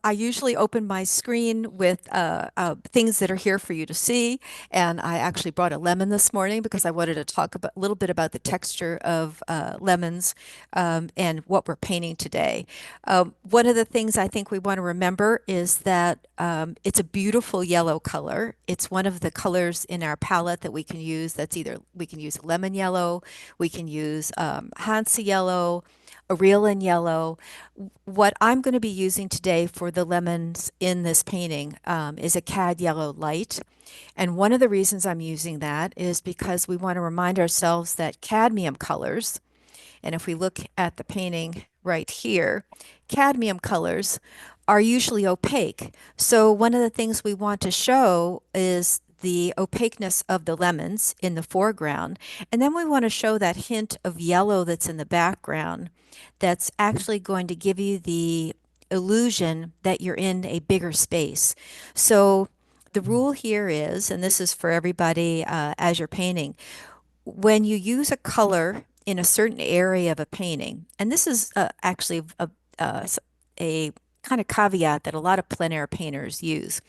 I usually open my screen with things that are here for you to see. And I actually brought a lemon this morning because I wanted to talk about, a little bit about the texture of lemons and what we're painting today. One of the things I think we want to remember is that it's a beautiful yellow color. It's one of the colors in our palette that we can use. That's either we can use lemon yellow, we can use Hansa yellow, Aurelian yellow. What I'm going to be using today for the lemons in this painting is a cad yellow light. And one of the reasons I'm using that is because we want to remind ourselves that cadmium colors, and if we look at the painting right here, cadmium colors are usually opaque. So one of the things we want to show is the opaqueness of the lemons in the foreground. And then we want to show that hint of yellow that's in the background that's actually going to give you the illusion that you're in a bigger space. So the rule here is, and this is for everybody as you're painting, when you use a color in a certain area of a painting, and this is actually uh, a kind of caveat that a lot of plein air painters use.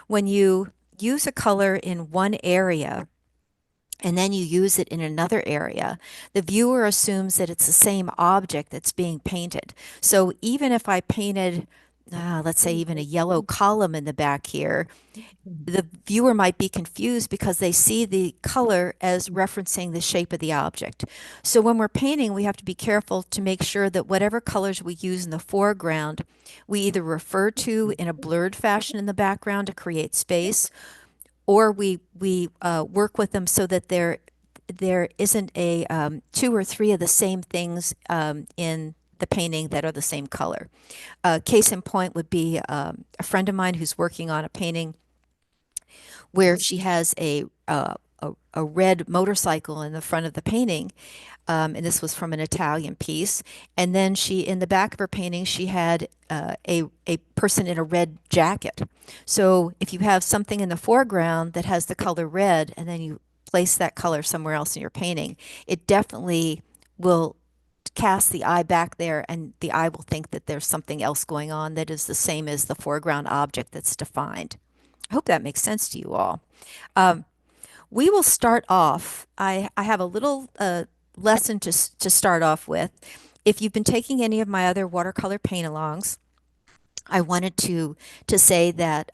When you use a color in one area and then you use it in another area, the viewer assumes that it's the same object that's being painted. So even if I painted, let's say, even a yellow column in the back here, the viewer might be confused because they see the color as referencing the shape of the object. So when we're painting, we have to be careful to make sure that whatever colors we use in the foreground, we either refer to in a blurred fashion in the background to create space, or we work with them so that there isn't a two or three of the same things in the painting that are the same color. Case in point would be a friend of mine who's working on a painting where she has a red motorcycle in the front of the painting. And this was from an Italian piece. And then she, in the back of her painting, she had a person in a red jacket. So if you have something in the foreground that has the color red, and then you place that color somewhere else in your painting, it definitely will cast the eye back there, and the eye will think that there's something else going on that is the same as the foreground object that's defined. I hope that makes sense to you all. Um, we will start off. I have a little lesson to start off with. If you've been taking any of my other watercolor paint-alongs, I wanted to say that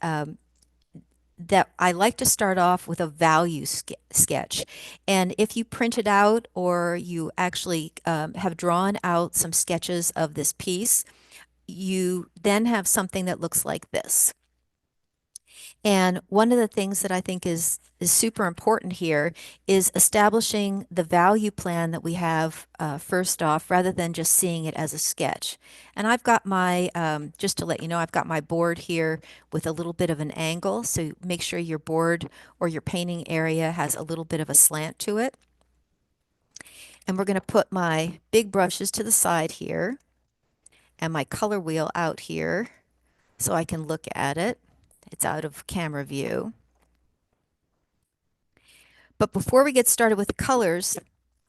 that I like to start off with a value sketch. And if you print it out or you actually have drawn out some sketches of this piece, you then have something that looks like this. And one of the things that I think is super important here is establishing the value plan that we have first off, rather than just seeing it as a sketch. And I've got my, just to let you know, I've got my board here with a little bit of an angle. So make sure your board or your painting area has a little bit of a slant to it. And we're going to put my big brushes to the side here and my color wheel out here so I can look at it. It's out of camera view. But before we get started with the colors,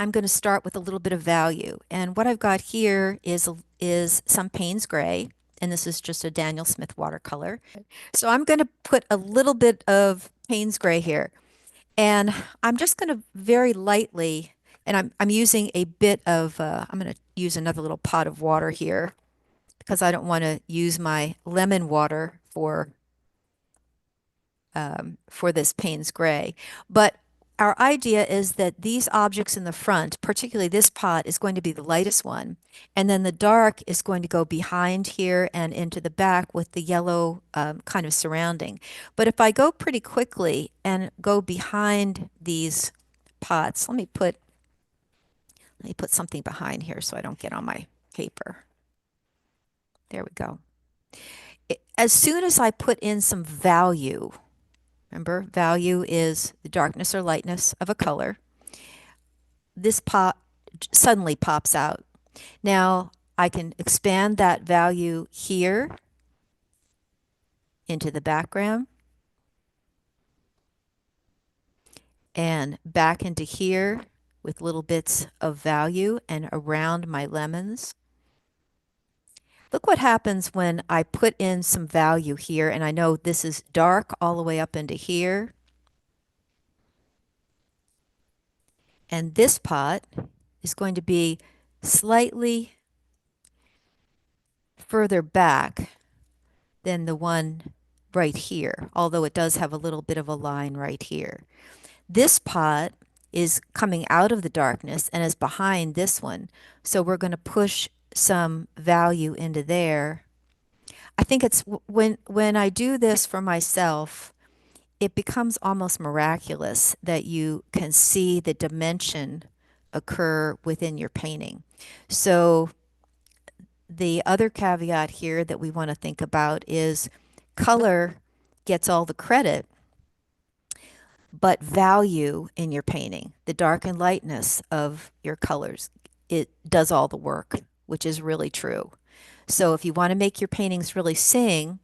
I'm going to start with a little bit of value. And what I've got here is some Payne's Gray, and this is just a Daniel Smith watercolor. So I'm going to put a little bit of Payne's Gray here. And I'm just going to very lightly, and I'm using a bit of, I'm going to use another little pot of water here because I don't want to use my lemon water for this Payne's Gray. But our idea is that these objects in the front, particularly this pot, is going to be the lightest one. And then the dark is going to go behind here and into the back with the yellow kind of surrounding. But if I go pretty quickly and go behind these pots, let me put something behind here so I don't get on my paper. There we go. As soon as I put in some value, remember, value is the darkness or lightness of a color. This pot suddenly pops out. Now, I can expand that value here into the background and back into here with little bits of value and around my lemons. Look what happens when I put in some value here, and I know this is dark all the way up into here. And this pot is going to be slightly further back than the one right here, although it does have a little bit of a line right here. This pot is coming out of the darkness and is behind this one. So we're going to push some value into there. I think it's when I do this for myself, it becomes almost miraculous that you can see the dimension occur within your painting. So the other caveat here that we want to think about is color gets all the credit, but value in your painting, the dark and lightness of your colors, it does all the work, which is really true. So if you want to make your paintings really sing,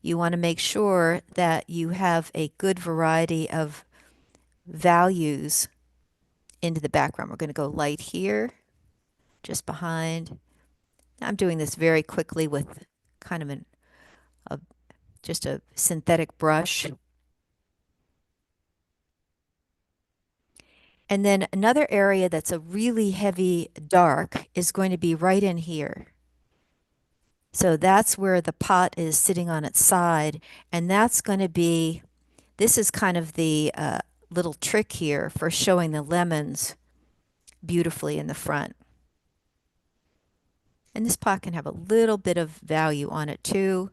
you want to make sure that you have a good variety of values into the background. We're going to go light here, just behind. I'm doing this very quickly with kind of a just a synthetic brush. And then another area that's a really heavy dark is going to be right in here. So that's where the pot is sitting on its side, and that's going to be, this is kind of the little trick here for showing the lemons beautifully in the front. And this pot can have a little bit of value on it too.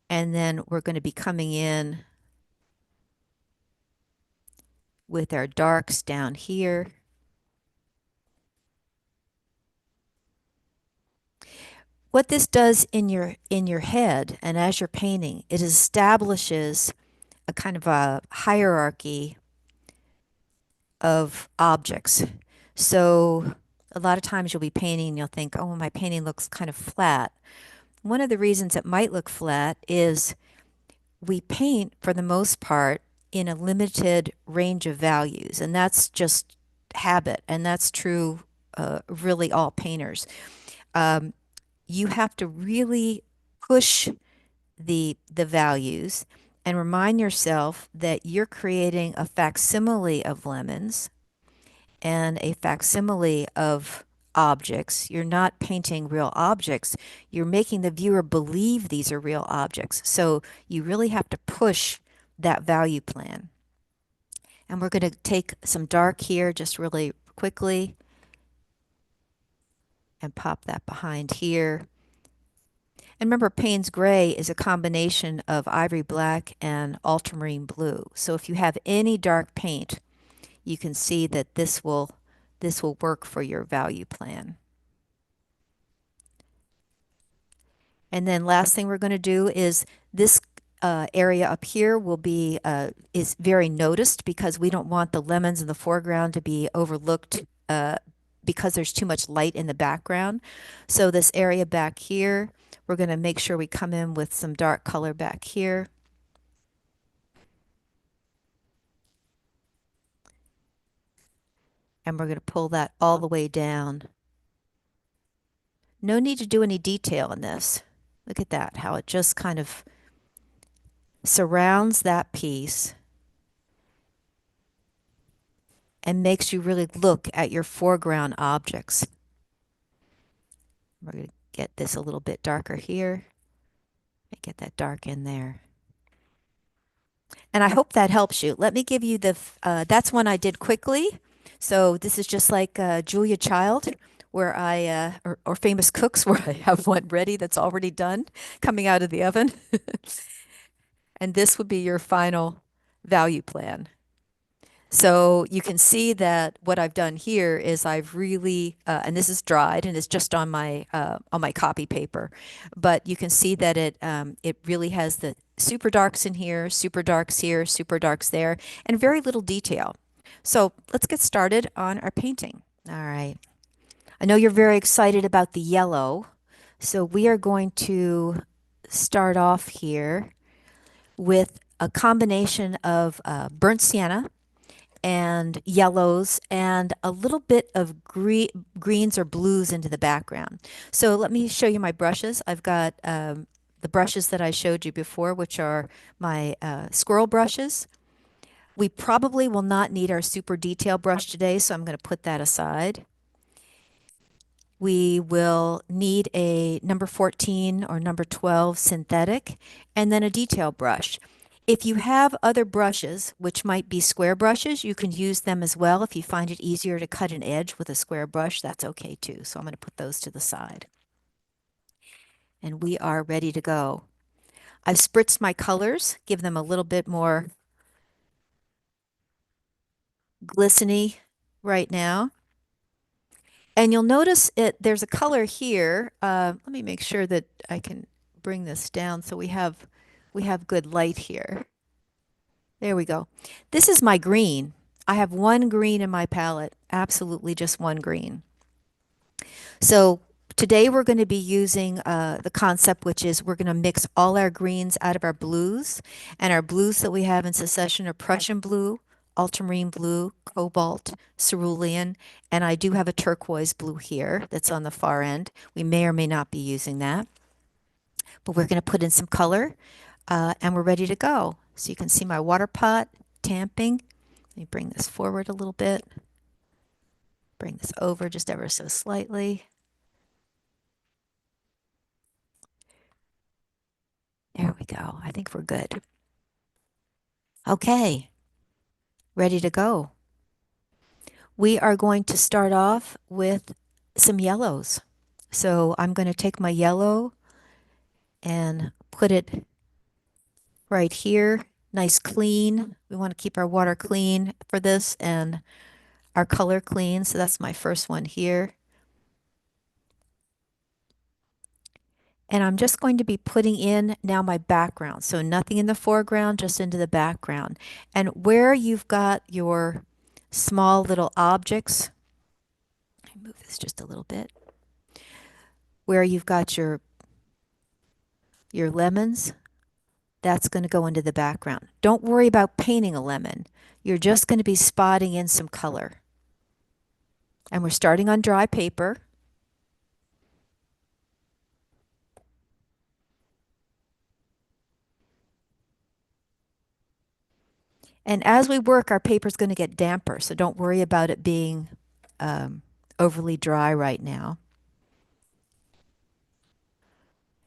And then we're going to be coming in with our darks down here. What this does in your head and as you're painting, it establishes a kind of a hierarchy of objects. So a lot of times you'll be painting and you'll think, oh, my painting looks kind of flat. One of the reasons it might look flat is we paint, for the most part, in a limited range of values, and that's just habit, and that's true really all painters. You have to really push the values and remind yourself that you're creating a facsimile of lemons and a facsimile of objects. You're not painting real objects. You're making the viewer believe these are real objects. So you really have to push that value plan. And we're going to take some dark here just really quickly and pop that behind here. And remember, Payne's gray is a combination of ivory black and ultramarine blue. So if you have any dark paint, you can see that this will work for your value plan. And then last thing we're going to do is this area up here will be is very noticed because we don't want the lemons in the foreground to be overlooked because there's too much light in the background. So this area back here, we're going to make sure we come in with some dark color back here. And we're going to pull that all the way down. No need to do any detail in this. Look at that, how it just kind of surrounds that piece and makes you really look at your foreground objects. We're going to get this a little bit darker here. Get that dark in there. And I hope that helps you. Let me give you that's one I did quickly. So this is just like Julia Child, where or Famous Cooks, where I have one ready that's already done, coming out of the oven. And this would be your final value plan. So you can see that what I've done here is I've really, and this is dried and it's just on my copy paper, but you can see that it really has the super darks in here, super darks here, super darks there, and very little detail. So let's get started on our painting. All right. I know you're very excited about the yellow, so we are going to start off here with a combination of burnt sienna and yellows and a little bit of greens or blues into the background. So let me show you my brushes. I've got the brushes that I showed you before, which are my squirrel brushes. We probably will not need our super detail brush today, so I'm going to put that aside. We will need a number 14 or number 12 synthetic, and then a detail brush. If you have other brushes, which might be square brushes, you can use them as well. If you find it easier to cut an edge with a square brush, that's okay too. So I'm going to put those to the side. And we are ready to go. I've spritzed my colors, give them a little bit more glistening right now. And you'll notice there's a color here. Let me make sure that I can bring this down so we have good light here. There we go. This is my green. I have one green in my palette, absolutely just one green. So today we're going to be using the concept, which is we're going to mix all our greens out of our blues. And our blues that we have in succession are Prussian blue, ultramarine blue, cobalt, cerulean, and I do have a turquoise blue here that's on the far end. We may or may not be using that, but we're going to put in some color and we're ready to go. So you can see my water pot tamping. Let me bring this forward a little bit. Bring this over just ever so slightly. There we go. I think we're good. Okay, ready to go. We are going to start off with some yellows. So I'm going to take my yellow and put it right here. Nice clean. We want to keep our water clean for this and our color clean. So that's my first one here. And I'm just going to be putting in now my background. So nothing in the foreground, just into the background. And where you've got your small little objects, let me move this just a little bit, where you've got your lemons, that's going to go into the background. Don't worry about painting a lemon. You're just going to be spotting in some color. And we're starting on dry paper. And as we work, our paper's going to get damper, so don't worry about it being overly dry right now.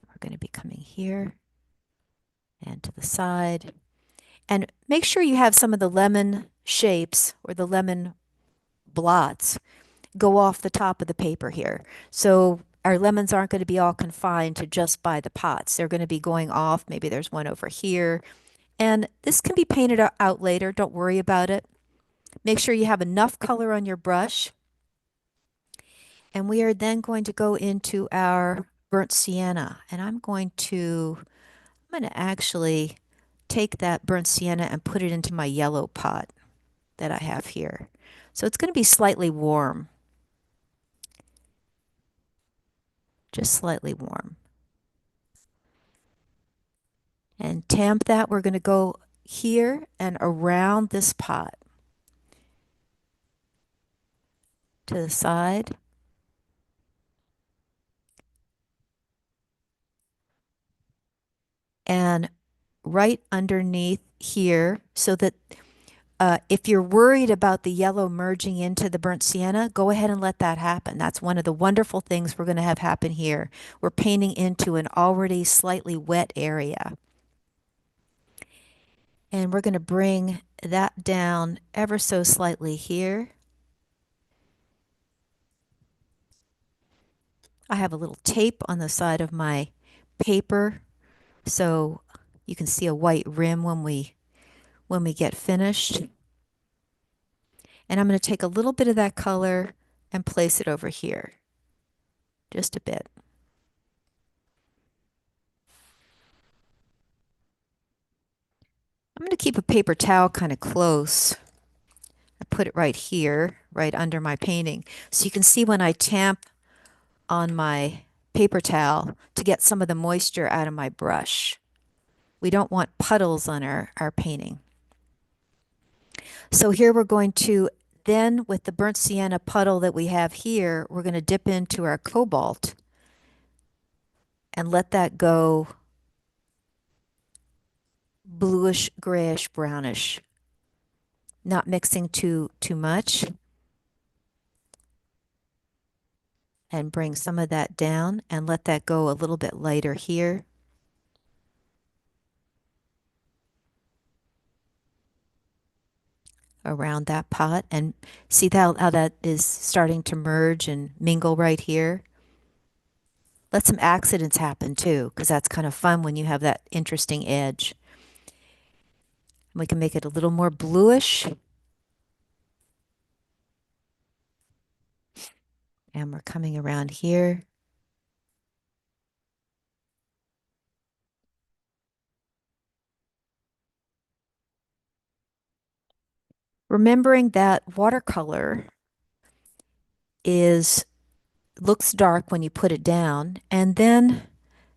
We're going to be coming here and to the side. And make sure you have some of the lemon shapes or the lemon blots go off the top of the paper here. So our lemons aren't going to be all confined to just by the pots. They're going to be going off. Maybe there's one over here. And this can be painted out later. Don't worry about it. Make sure you have enough color on your brush. And we are then going to go into our burnt sienna. And I'm going to actually take that burnt sienna and put it into my yellow pot that I have here. So it's going to be slightly warm. Just slightly warm. And tamp that. We're going to go here and around this pot to the side. And right underneath here, so that if you're worried about the yellow merging into the burnt sienna, go ahead and let that happen. That's one of the wonderful things we're going to have happen here. We're painting into an already slightly wet area. And we're going to bring that down ever so slightly here. I have a little tape on the side of my paper so you can see a white rim when we get finished. And I'm going to take a little bit of that color and place it over here. Just a bit. I'm going to keep a paper towel kind of close. I put it right here, right under my painting. So you can see when I tamp on my paper towel to get some of the moisture out of my brush. We don't want puddles on our painting. So here we're going to, then with the burnt sienna puddle that we have here, we're going to dip into our cobalt and let that go bluish, grayish, brownish, not mixing too much, and bring some of that down and let that go a little bit lighter here. Around that pot, and see how that is starting to merge and mingle right here. Let some accidents happen too, because that's kind of fun when you have that interesting edge. We can make it a little more bluish. And we're coming around here. Remembering that watercolor is looks dark when you put it down and then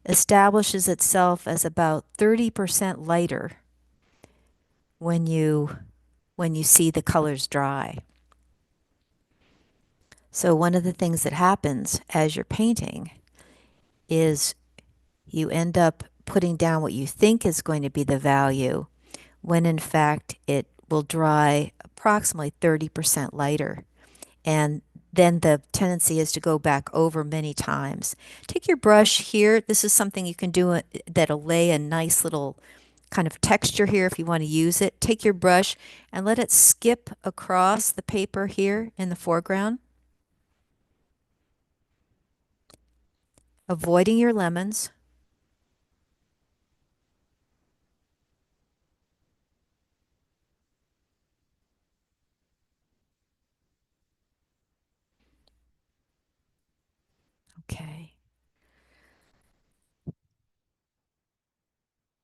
establishes itself as about 30% lighter when you see the colors dry. So one of the things that happens as you're painting is you end up putting down what you think is going to be the value when in fact it will dry approximately 30% lighter. And then the tendency is to go back over many times. Take your brush here. This is something you can do that'll lay a nice little kind of texture here if you want to use it. Take your brush and let it skip across the paper here in the foreground, avoiding your lemons. Okay.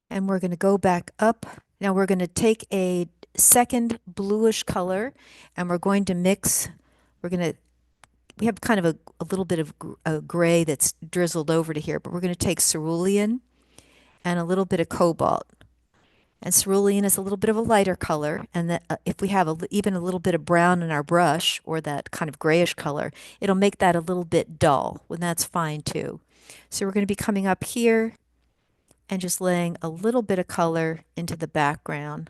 And we're going to go back up. Now we're going to take a second bluish color and we're going to mix, we have kind of a little bit of a gray that's drizzled over to here, but we're going to take cerulean and a little bit of cobalt. And cerulean is a little bit of a lighter color, and that, if we have even a little bit of brown in our brush, or that kind of grayish color, it'll make that a little bit dull, and that's fine too. So we're going to be coming up here and just laying a little bit of color into the background,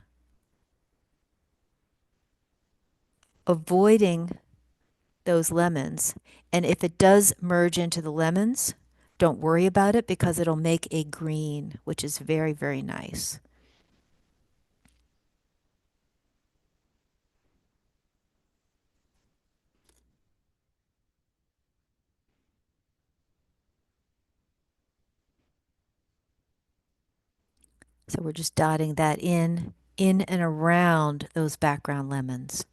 avoiding those lemons. And if it does merge into the lemons, don't worry about it because it'll make a green, which is very, very nice. So we're just dotting that in and around those background lemons.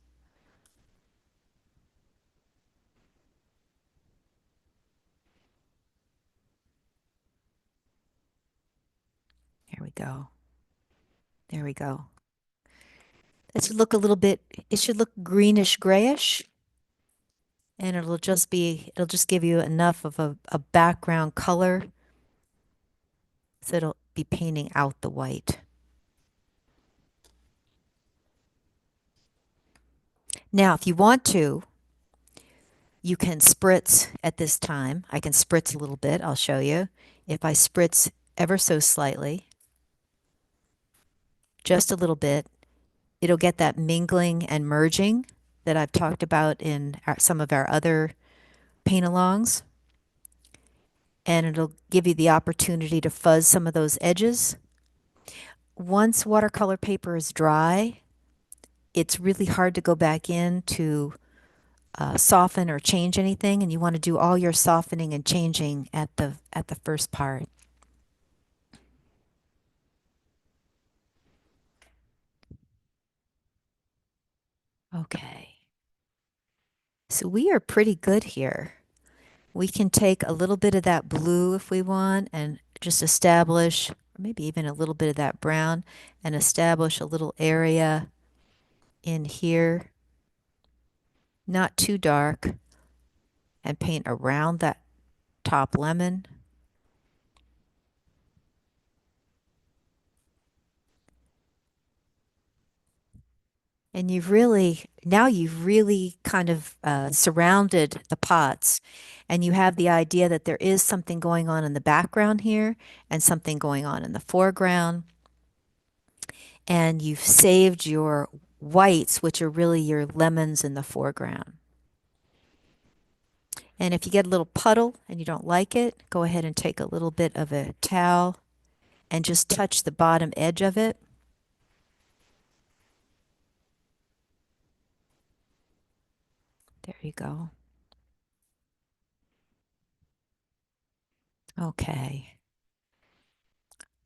There we go. There we go. It should look a little bit, it should look greenish grayish, and it'll just give you enough of a background color so it'll be painting out the white. Now, if you want to, you can spritz at this time. I can spritz a little bit. I'll show you. If I spritz ever so slightly, just a little bit, it'll get that mingling and merging that I've talked about in some of our other paint-alongs. And it'll give you the opportunity to fuzz some of those edges. Once watercolor paper is dry, it's really hard to go back in to soften or change anything, and you want to do all your softening and changing at the first part. Okay. So we are pretty good here. We can take a little bit of that blue if we want and just establish, or maybe even a little bit of that brown, and establish a little area in here, not too dark, and paint around that top lemon. And now you've really kind of surrounded the pots, and you have the idea that there is something going on in the background here and something going on in the foreground. And you've saved your whites, which are really your lemons in the foreground. And if you get a little puddle and you don't like it, go ahead and take a little bit of a towel and just touch the bottom edge of it. There you go. Okay.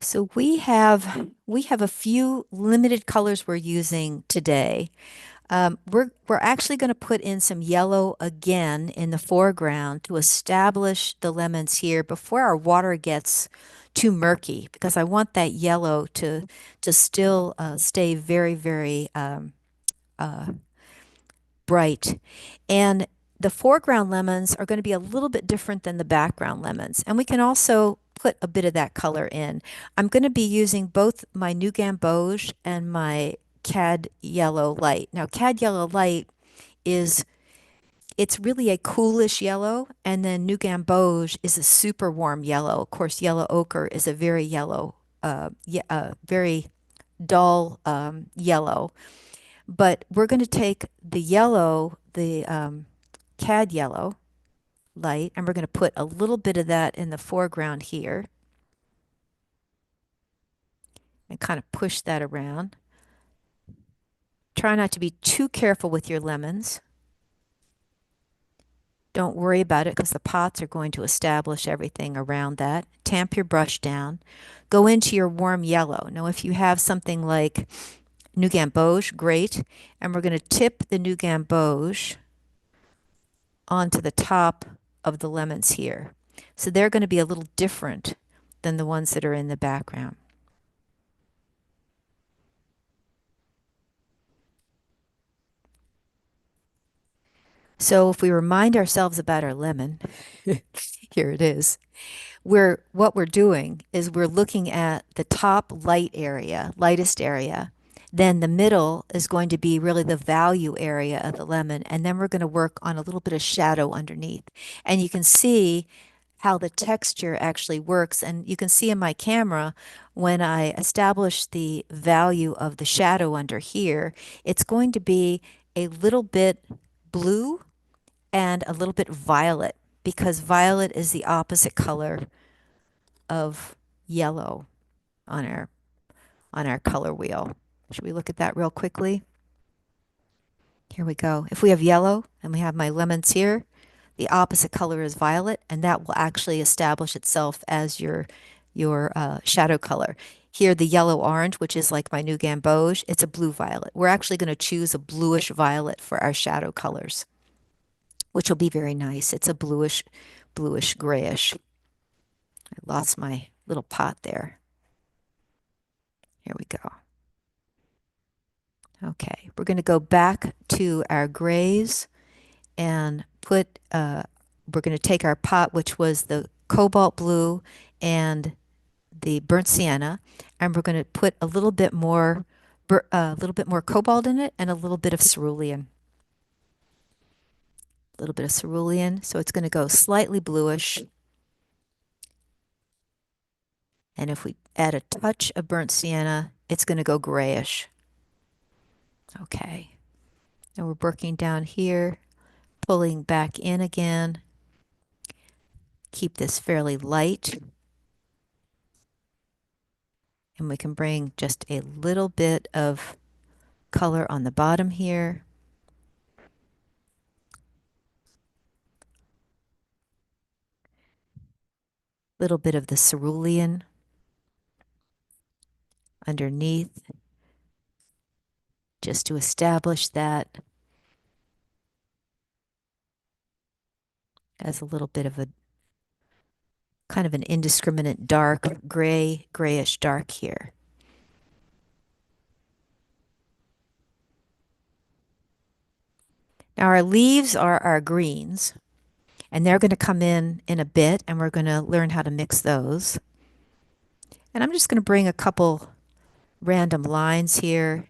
So we have a few limited colors we're using today. We're actually going to put in some yellow again in the foreground to establish the lemons here before our water gets too murky, because I want that yellow to still stay very, very uh, bright. And the foreground lemons are going to be a little bit different than the background lemons. And we can also put a bit of that color in. I'm going to be using both my New Gamboge and my Cad Yellow Light. Now, Cad Yellow Light is it's really a coolish yellow, and then New Gamboge is a super warm yellow. Of course, yellow ochre is a very yellow, very dull yellow. But we're going to take the yellow, the cad yellow light, and we're going to put a little bit of that in the foreground here and kind of push that around. Try not to be too careful with your lemons. Don't worry about it because the pots are going to establish everything around that. Tamp your brush down. Go into your warm yellow. Now, if you have something like New Gamboge, great. And we're going to tip the New Gamboge onto the top of the lemons here. So they're going to be a little different than the ones that are in the background. So if we remind ourselves about our lemon, here it is. What we're doing is we're looking at the top light area, lightest area. Then the middle is going to be really the value area of the lemon. And then we're going to work on a little bit of shadow underneath. And you can see how the texture actually works. And you can see in my camera, when I establish the value of the shadow under here, it's going to be a little bit blue and a little bit violet, because violet is the opposite color of yellow on our color wheel. Should we look at that real quickly? Here we go. If we have yellow and we have my lemons here, the opposite color is violet, and that will actually establish itself as your shadow color. Here, the yellow orange, which is like my New Gamboge, it's a blue violet. We're actually going to choose a bluish violet for our shadow colors, which will be very nice. It's a bluish grayish. I lost my little pot there. Here we go. Okay, we're going to go back to our grays and we're going to take our pot, which was the cobalt blue and the burnt sienna, and we're going to put a little bit more cobalt in it and a little bit of cerulean. A little bit of cerulean, so it's going to go slightly bluish. And if we add a touch of burnt sienna, it's going to go grayish. Okay. And we're working down here, pulling back in again. Keep this fairly light. And we can bring just a little bit of color on the bottom here. Little bit of the cerulean underneath, just to establish that as a little bit of a kind of an indiscriminate dark grayish dark here. Now our leaves are our greens, and they're going to come in a bit, and we're going to learn how to mix those. And I'm just going to bring a couple random lines here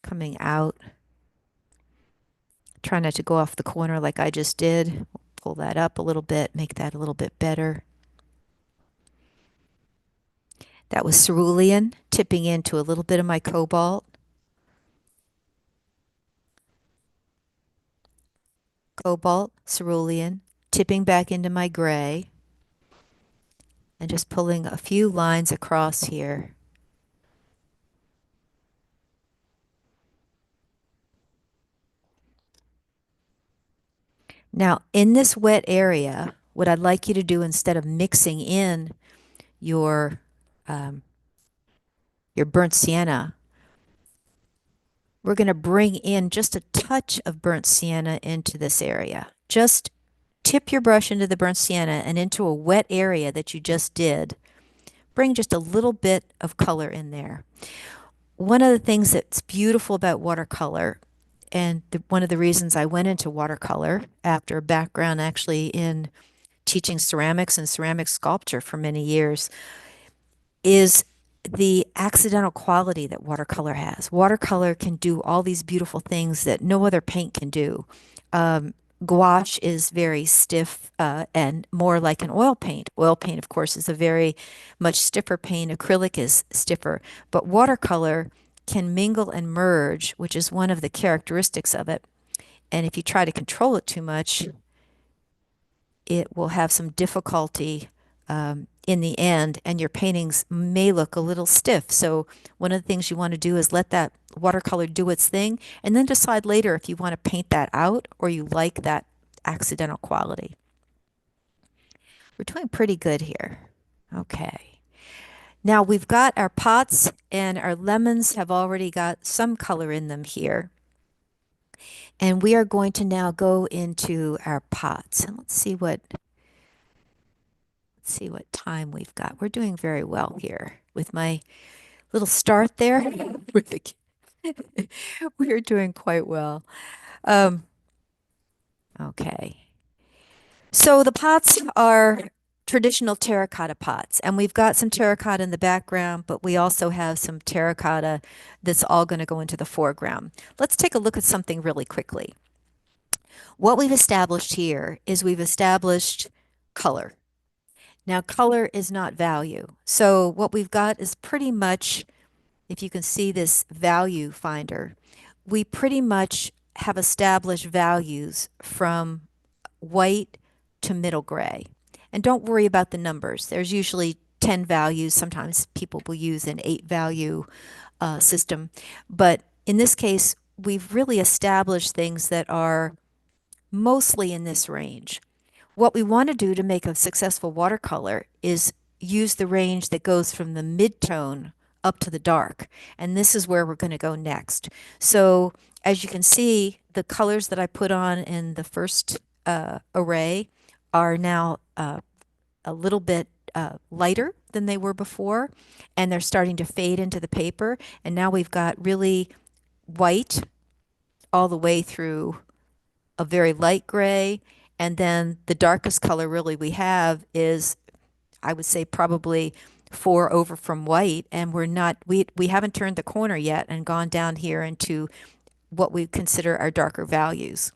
coming out. Try not to go off the corner like I just did. Pull that up a little bit, make that a little bit better. That was cerulean, tipping into a little bit of my cobalt. Cobalt, cerulean, tipping back into my gray, and just pulling a few lines across here. Now, in this wet area, what I'd like you to do instead of mixing in your um, your burnt sienna, we're going to bring in just a touch of burnt sienna into this area. Just tip your brush into the burnt sienna and into a wet area that you just did. Bring just a little bit of color in there. One of the things that's beautiful about watercolor, and one of the reasons I went into watercolor after a background actually in teaching ceramics and ceramic sculpture for many years, is the accidental quality that watercolor has. Watercolor can do all these beautiful things that no other paint can do. Gouache is very stiff and more like an oil paint. Oil paint, of course, is a very much stiffer paint. Acrylic is stiffer, but watercolor can mingle and merge, which is one of the characteristics of it. And if you try to control it too much, it will have some difficulty in the end, and your paintings may look a little stiff. So one of the things you want to do is let that watercolor do its thing, and then decide later if you want to paint that out or you like that accidental quality. We're doing pretty good here. Okay. Now we've got our pots, and our lemons have already got some color in them here. And we are going to now go into our pots. And let's see what time we've got. We're doing very well here with my little start there. With the, we're doing quite well. Okay. So the pots are traditional terracotta pots, and we've got some terracotta in the background, but we also have some terracotta that's all going to go into the foreground. Let's take a look at something really quickly. What we've established here is we've established color. Now, color is not value. So what we've got is pretty much, if you can see this value finder, we pretty much have established values from white to middle gray. And don't worry about the numbers. There's usually 10 values. Sometimes people will use an 8-value system. But in this case, we've really established things that are mostly in this range. What we want to do to make a successful watercolor is use the range that goes from the mid-tone up to the dark. And this is where we're going to go next. So as you can see, the colors that I put on in the first array are now a little bit lighter than they were before, and they're starting to fade into the paper. And now we've got really white all the way through a very light gray, and then the darkest color really we have is, I would say, probably 4 over from white, and we haven't turned the corner yet and gone down here into what we consider our darker values.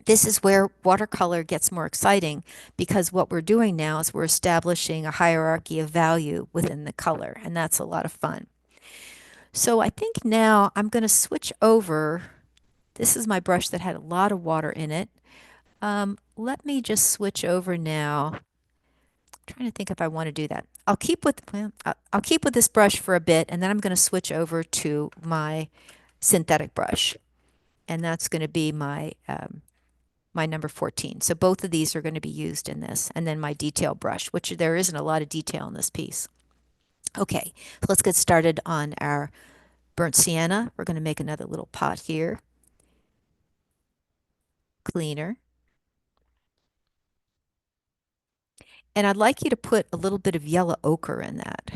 This is where watercolor gets more exciting, because what we're doing now is we're establishing a hierarchy of value within the color, and that's a lot of fun. So I think now I'm going to switch over. This is my brush that had a lot of water in it. Let me just switch over now. I'm trying to think if I want to do that. I'll keep with this brush for a bit, and then I'm going to switch over to my synthetic brush, and that's going to be my my number 14. So both of these are going to be used in this, and then my detail brush, which there isn't a lot of detail in this piece. Okay, so let's get started on our burnt sienna. We're going to make another little pot here. Cleaner. And I'd like you to put a little bit of yellow ochre in that.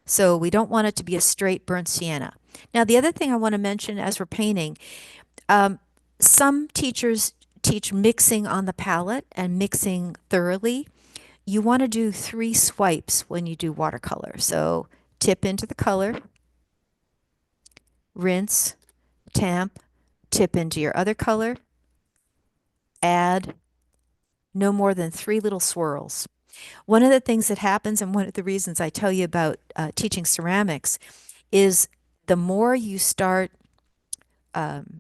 So we don't want it to be a straight burnt sienna. Now, the other thing I want to mention as we're painting, some teachers teach mixing on the palette and mixing thoroughly. You want to do 3 swipes when you do watercolor. So tip into the color, rinse, tamp, tip into your other color, add no more than 3 little swirls. One of the things that happens, and one of the reasons I tell you about teaching ceramics, is the more you start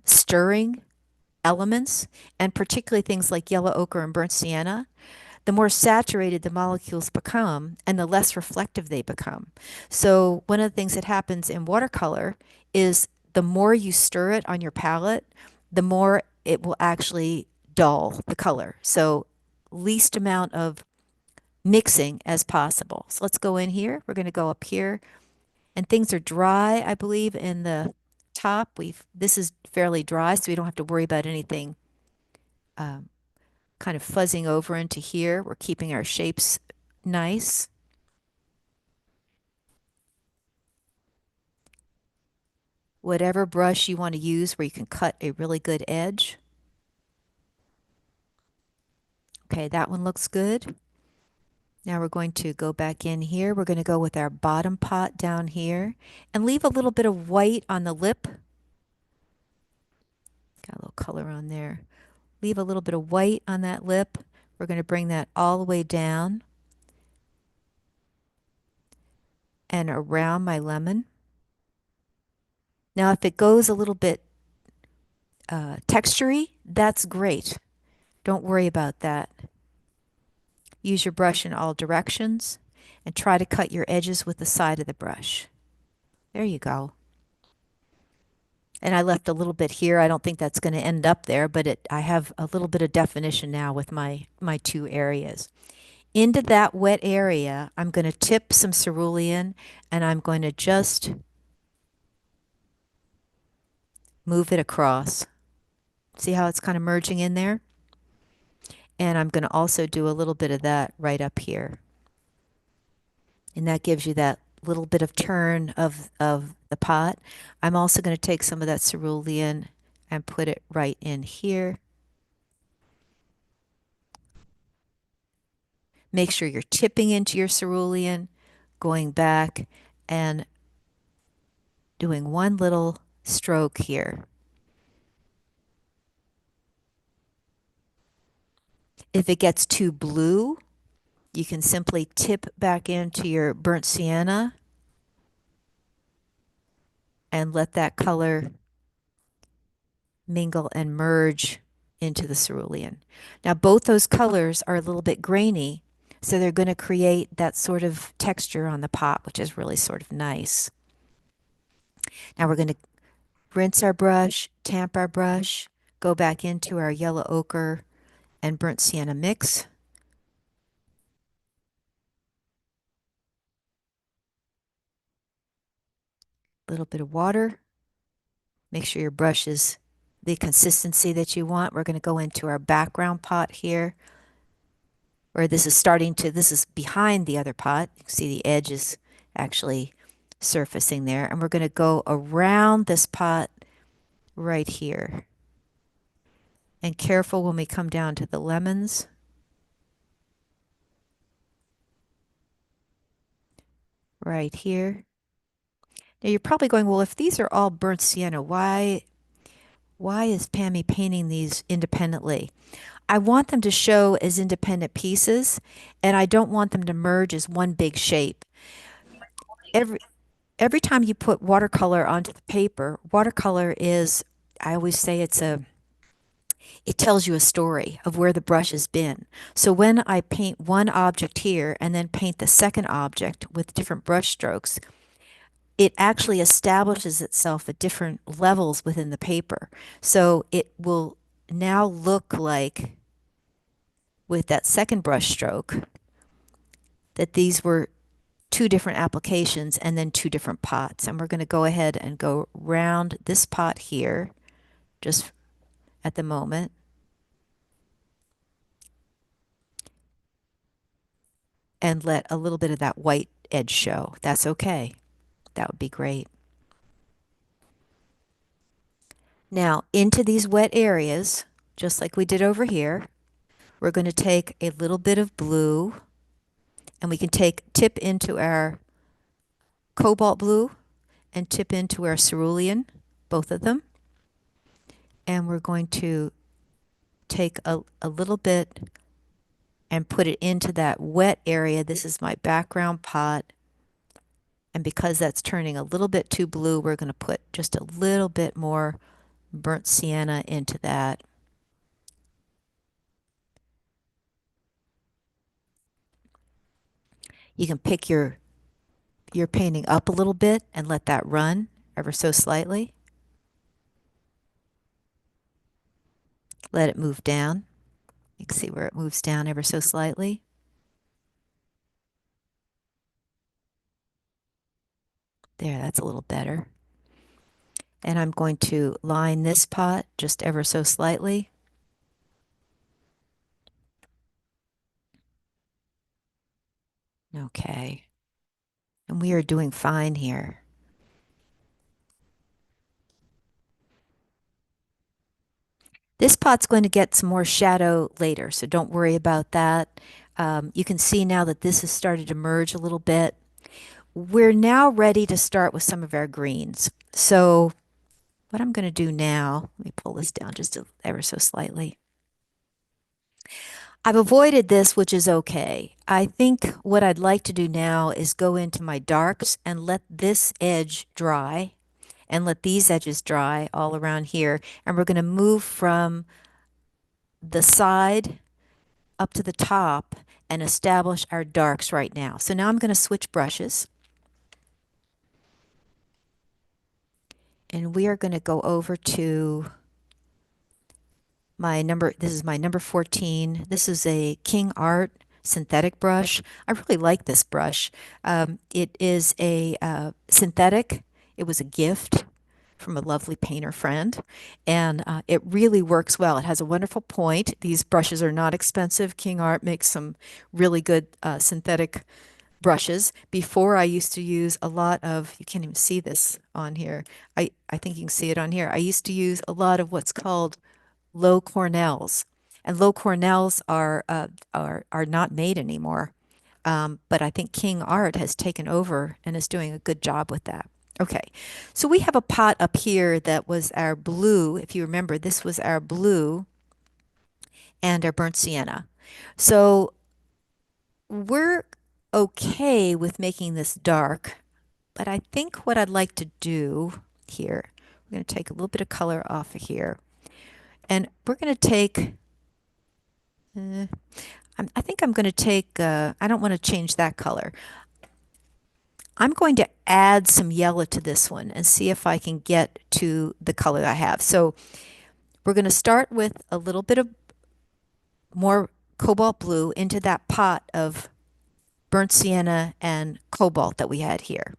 stirring elements, and particularly things like yellow ochre and burnt sienna, the more saturated the molecules become and the less reflective they become. So one of the things that happens in watercolor is the more you stir it on your palette, the more it will actually dull the color. So least amount of mixing as possible. So let's go in here. We're going to go up here, and things are dry, I believe, in the top. This is fairly dry, so we don't have to worry about anything um, kind of fuzzing over into here. We're keeping our shapes nice. Whatever brush you want to use where you can cut a really good edge. Okay, that one looks good. Now we're going to go back in here. We're going to go with our bottom pot down here and leave a little bit of white on the lip. Got a little color on there. Leave a little bit of white on that lip. We're going to bring that all the way down and around my lemon. Now, if it goes a little bit textury, that's great. Don't worry about that. Use your brush in all directions and try to cut your edges with the side of the brush. There you go. And I left a little bit here. I don't think that's going to end up there, but I have a little bit of definition now with my two areas. Into that wet area, I'm going to tip some cerulean, and I'm going to just move it across. See how it's kind of merging in there? And I'm going to also do a little bit of that right up here. And that gives you that little bit of turn of the pot. I'm also going to take some of that cerulean and put it right in here. Make sure you're tipping into your cerulean, going back and doing one little stroke here. If it gets too blue, you can simply tip back into your burnt sienna and let that color mingle and merge into the cerulean. Now, both those colors are a little bit grainy, so they're going to create that sort of texture on the pot, which is really sort of nice. Now we're going to rinse our brush, tamp our brush, go back into our yellow ochre and burnt sienna mix. A little bit of water. Make sure your brush is the consistency that you want. We're going to go into our background pot here, where this is behind the other pot. You can see the edge is actually surfacing there. And we're going to go around this pot right here. And careful when we come down to the lemons. Right here. Now you're probably going, well, if these are all burnt sienna, why is Pamme painting these independently? I want them to show as independent pieces, and I don't want them to merge as one big shape. Every time you put watercolor onto the paper, watercolor is, I always say it tells you a story of where the brush has been. So when I paint one object here and then paint the second object with different brush strokes, it actually establishes itself at different levels within the paper. So it will now look like, with that second brush stroke, that these were two different applications and then two different pots. And we're going to go ahead and go round this pot here, just at the moment. And let a little bit of that white edge show. That's okay. That would be great. Now, into these wet areas, just like we did over here, we're going to take a little bit of blue, and we can tip into our cobalt blue and tip into our cerulean, both of them. And we're going to take a little bit and put it into that wet area. This is my background pot. And because that's turning a little bit too blue, we're going to put just a little bit more burnt sienna into that. You can pick your painting up a little bit and let that run ever so slightly. Let it move down. You can see where it moves down ever so slightly. There, that's a little better. And I'm going to line this pot just ever so slightly. Okay. And we are doing fine here. This pot's going to get some more shadow later, so don't worry about that. You can see now that this has started to merge a little bit. We're now ready to start with some of our greens. So what I'm going to do now, let me pull this down just ever so slightly. I've avoided this, which is okay. I think what I'd like to do now is go into my darks and let this edge dry and let these edges dry all around here. And we're going to move from the side up to the top and establish our darks right now. So now I'm going to switch brushes. And we are going to go over to this is my number 14. This is a King Art synthetic brush. I really like this brush. It is a synthetic. It was a gift from a lovely painter friend, and it really works well. It has a wonderful point. These brushes are not expensive. King Art makes some really good synthetic brushes. Before I used to use a lot of, you can't even see this on here. I think you can see it on here. I used to use a lot of what's called low Cornells, and low Cornells are not made anymore. But I think King Art has taken over and is doing a good job with that. Okay, so we have a pot up here that was our blue. If you remember, this was our blue and our burnt sienna. So we're okay with making this dark, but I think what I'd like to do here, we're going to take a little bit of color off of here, and we're going to take I think I'm going to take, I don't want to change that color. I'm going to add some yellow to this one and see if I can get to the color I have. So we're going to start with a little bit of more cobalt blue into that pot of burnt sienna and cobalt that we had here.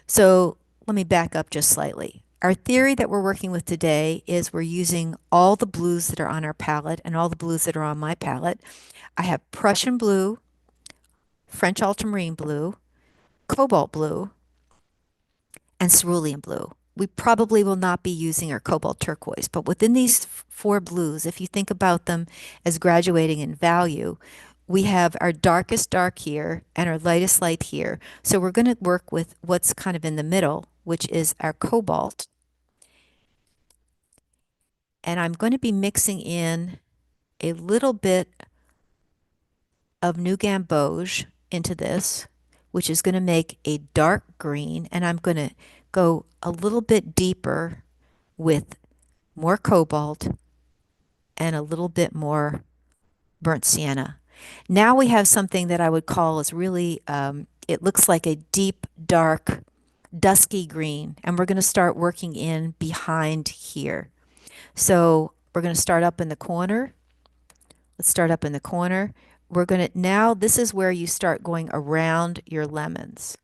So let me back up just slightly. Our theory that we're working with today is we're using all the blues that are on our palette and all the blues that are on my palette. I have Prussian blue, French ultramarine blue, cobalt blue, and cerulean blue. We probably will not be using our cobalt turquoise, but within these four blues, if you think about them as graduating in value, we have our darkest dark here and our lightest light here. So we're going to work with what's kind of in the middle, which is our cobalt. And I'm going to be mixing in a little bit of New Gamboge into this, which is going to make a dark green. And I'm going to go a little bit deeper with more cobalt and a little bit more burnt sienna. Now we have something that I would call is really, it looks like a deep, dark, dusky green. And we're going to start working in behind here. So we're going to start up in the corner. Let's start up in the corner. We're going to, now this is where you start going around your lemons.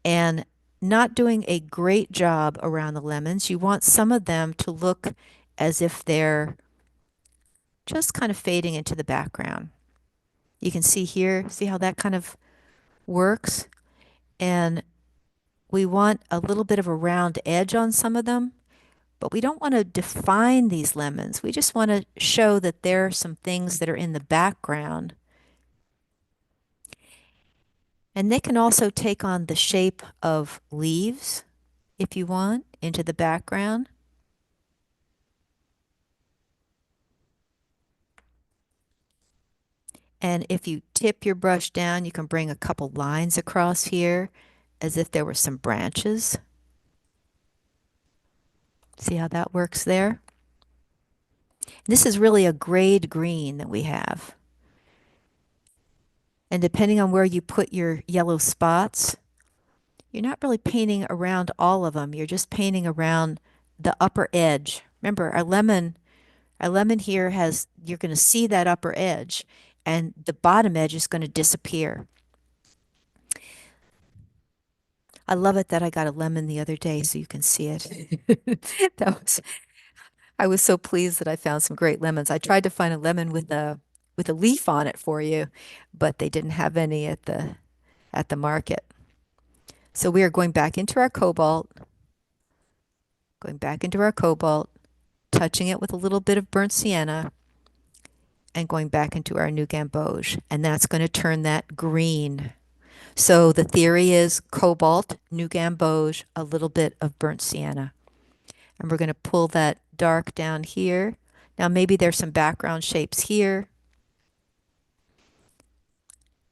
And not doing a great job around the lemons. You want some of them to look as if they're just kind of fading into the background. You can see here, see how that kind of works? And we want a little bit of a round edge on some of them, but we don't want to define these lemons. We just want to show that there are some things that are in the background. And they can also take on the shape of leaves, if you want, into the background. And if you tip your brush down, you can bring a couple lines across here as if there were some branches. See how that works there? This is really a grade green that we have. And depending on where you put your yellow spots, you're not really painting around all of them. You're just painting around the upper edge. Remember, our lemon here has, you're going to see that upper edge, and the bottom edge is going to disappear. I love it that I got a lemon the other day so you can see it. That was, I was so pleased that I found some great lemons. I tried to find a lemon with a leaf on it for you, but they didn't have any at the market. So we are going back into our cobalt, going back into our cobalt, touching it with a little bit of burnt sienna, and going back into our new gamboge. And that's going to turn that green. So the theory is cobalt, new gamboge, a little bit of burnt sienna. And we're going to pull that dark down here. Now maybe there's some background shapes here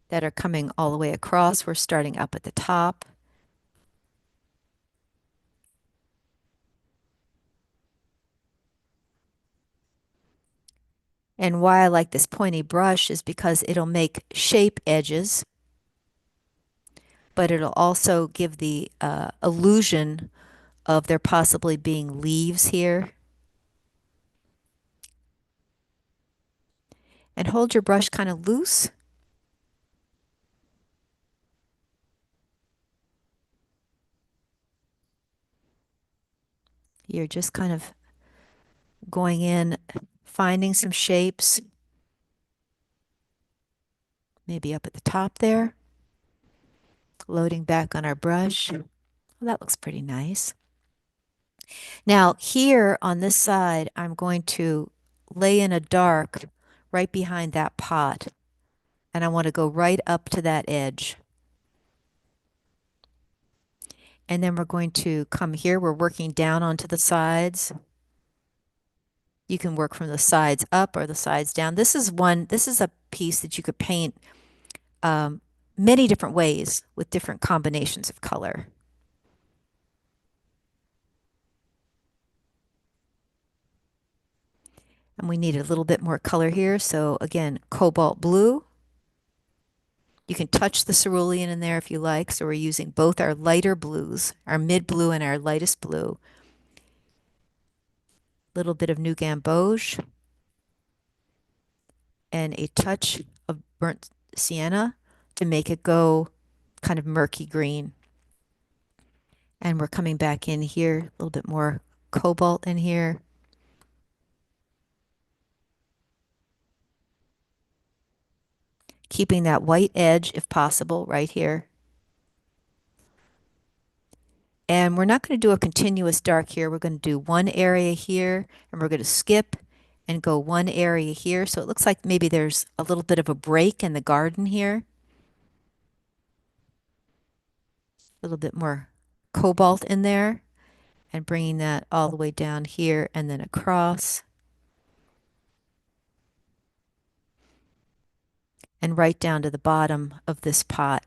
that are coming all the way across. We're starting up at the top. And why I like this pointy brush is because it'll make shape edges, but it'll also give the illusion of there possibly being leaves here. And hold your brush kind of loose. You're just kind of going in, finding some shapes, maybe up at the top there. Loading back on our brush. Well, that looks pretty nice. Now here on this side, I'm going to lay in a dark right behind that pot. And I want to go right up to that edge. And then we're going to come here. We're working down onto the sides. You can work from the sides up or the sides down. This is a piece that you could paint many different ways with different combinations of color. And we need a little bit more color here. So again, cobalt blue. You can touch the cerulean in there if you like. So we're using both our lighter blues, our mid blue and our lightest blue. Little bit of new gamboge and a touch of burnt sienna to make it go kind of murky green. And we're coming back in here, a little bit more cobalt in here. Keeping that white edge, if possible, right here. And we're not going to do a continuous dark here. We're going to do one area here, and we're going to skip and go one area here. So it looks like maybe there's a little bit of a break in the garden here. A little bit more cobalt in there, and bringing that all the way down here and then across. And right down to the bottom of this pot.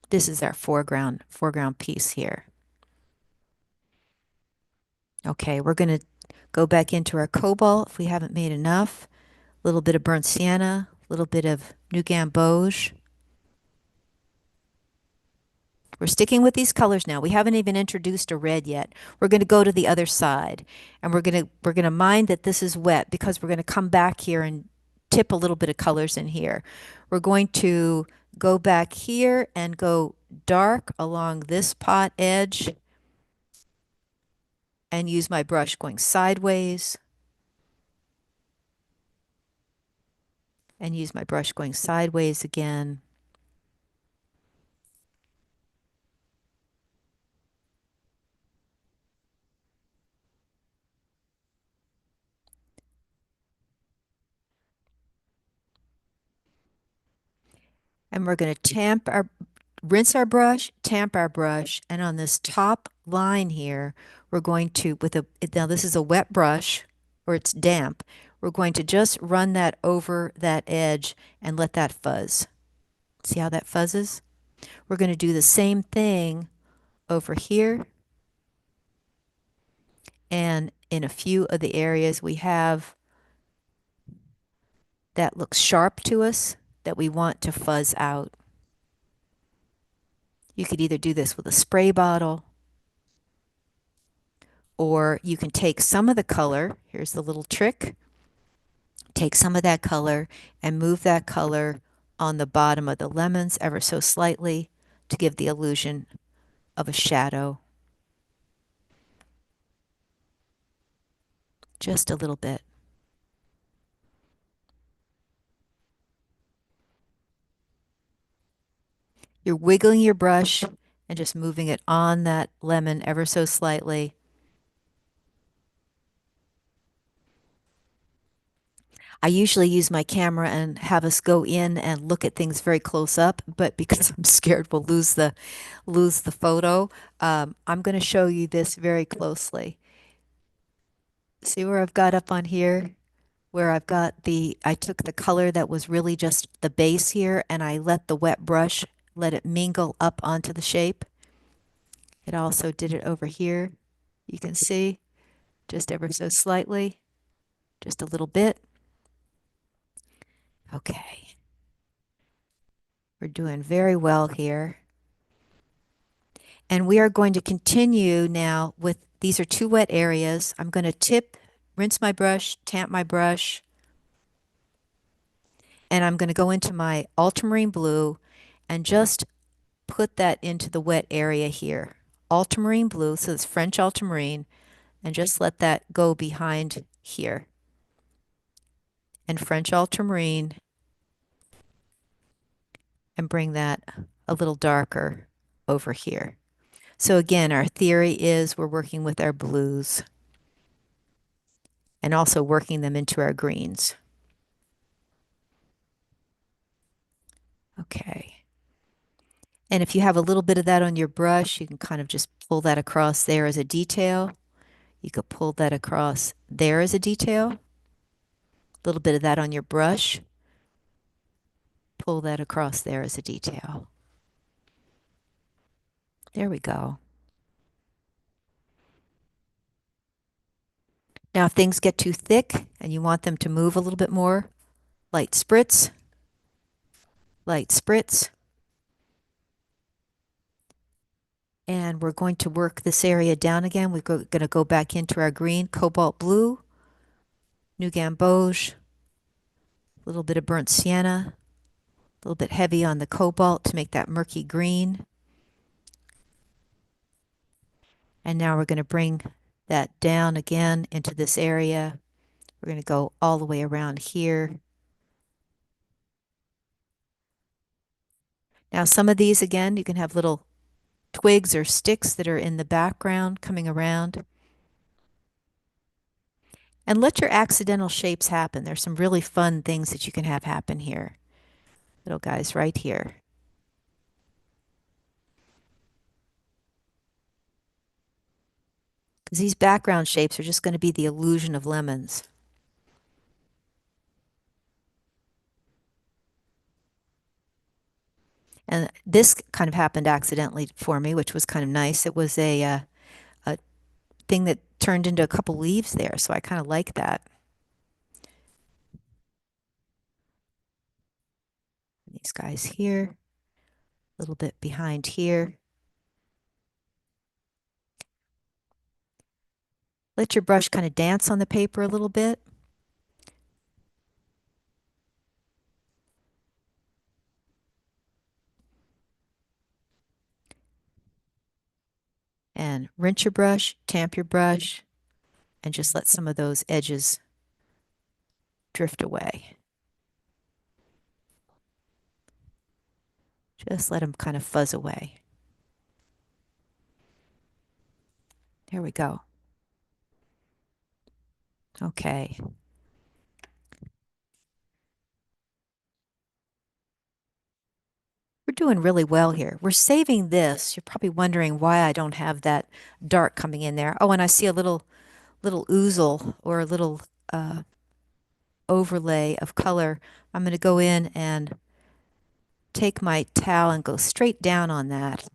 This is our foreground piece here. Okay, we're going to go back into our cobalt if we haven't made enough. A little bit of burnt sienna, a little bit of new gamboge. We're sticking with these colors now. We haven't even introduced a red yet. We're going to go to the other side, and we're going to mind that this is wet because we're going to come back here and tip a little bit of colors in here. We're going to go back here and go dark along this pot edge and use my brush going sideways and use my brush going sideways again. And we're going to rinse our brush, tamp our brush, and on this top line here, we're going to, now this is a wet brush, or it's damp, we're going to just run that over that edge and let that fuzz. See how that fuzzes? We're going to do the same thing over here and in a few of the areas we have that looks sharp to us that we want to fuzz out. You could either do this with a spray bottle, or you can take some of the color. Here's the little trick. Take some of that color and move that color on the bottom of the lemons ever so slightly to give the illusion of a shadow. Just a little bit. You're wiggling your brush and just moving it on that lemon ever so slightly. I usually use my camera and have us go in and look at things very close up, but because I'm scared we'll lose the photo, I'm going to show you this very closely. See where I've got up on here? Where I've got I took the color that was really just the base here and I let the wet brush let it mingle up onto the shape. It also did it over here. You can see just ever so slightly, just a little bit. Okay. We're doing very well here. And we are going to continue now with, these are two wet areas. I'm going to rinse my brush, tamp my brush, and I'm going to go into my ultramarine blue and just put that into the wet area here. Ultramarine blue, so it's French ultramarine, and just let that go behind here. And French ultramarine, and bring that a little darker over here. So again, our theory is we're working with our blues and also working them into our greens. Okay. And if you have a little bit of that on your brush, you can kind of just pull that across there as a detail. You could pull that across there as a detail. A little bit of that on your brush. Pull that across there as a detail. There we go. Now, if things get too thick and you want them to move a little bit more, light spritz, light spritz. And we're going to work this area down again. We're going to go back into our green, cobalt blue, new gamboge, a little bit of burnt sienna, a little bit heavy on the cobalt to make that murky green. And now we're going to bring that down again into this area. We're going to go all the way around here. Now, some of these, again, you can have little twigs or sticks that are in the background coming around. And let your accidental shapes happen. There's some really fun things that you can have happen here. Little guys right here. Because these background shapes are just going to be the illusion of lemons. And this kind of happened accidentally for me, which was kind of nice. It was a thing that turned into a couple leaves there, so I kind of like that. These guys here, a little bit behind here. Let your brush kind of dance on the paper a little bit. And rinse your brush, tamp your brush, and just let some of those edges drift away. Just let them kind of fuzz away. There we go. Okay. We're doing really well here. We're saving this. You're probably wondering why I don't have that dark coming in there. Oh, and I see a little oozle or a little overlay of color, I'm going to go in and take my towel and go straight down on that.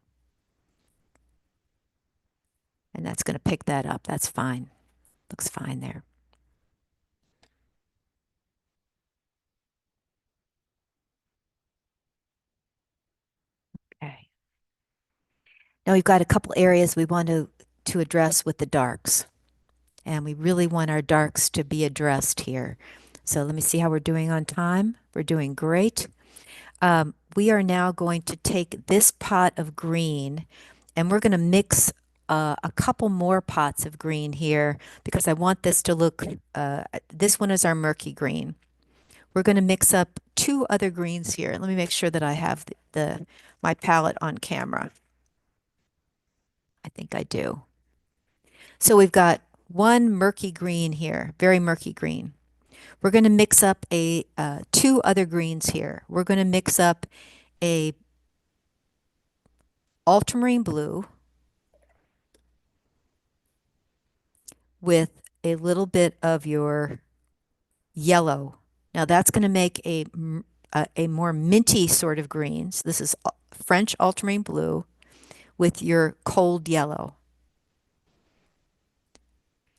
And that's going to pick that up. That's fine. Looks fine there. Okay. Now we've got a couple areas we want to address with the darks. And we really want our darks to be addressed here. So let me see how we're doing on time. We're doing great. We are now going to take this pot of green and we're going to mix a couple more pots of green here because I want this to look, this one is our murky green. We're going to mix up two other greens here. Let me make sure that I have my palette on camera. I think I do. So we've got one murky green here, very murky green. We're going to mix up two other greens here. We're going to mix up a ultramarine blue with a little bit of your yellow. Now that's going to make a more minty sort of greens. This is French ultramarine blue with your cold yellow.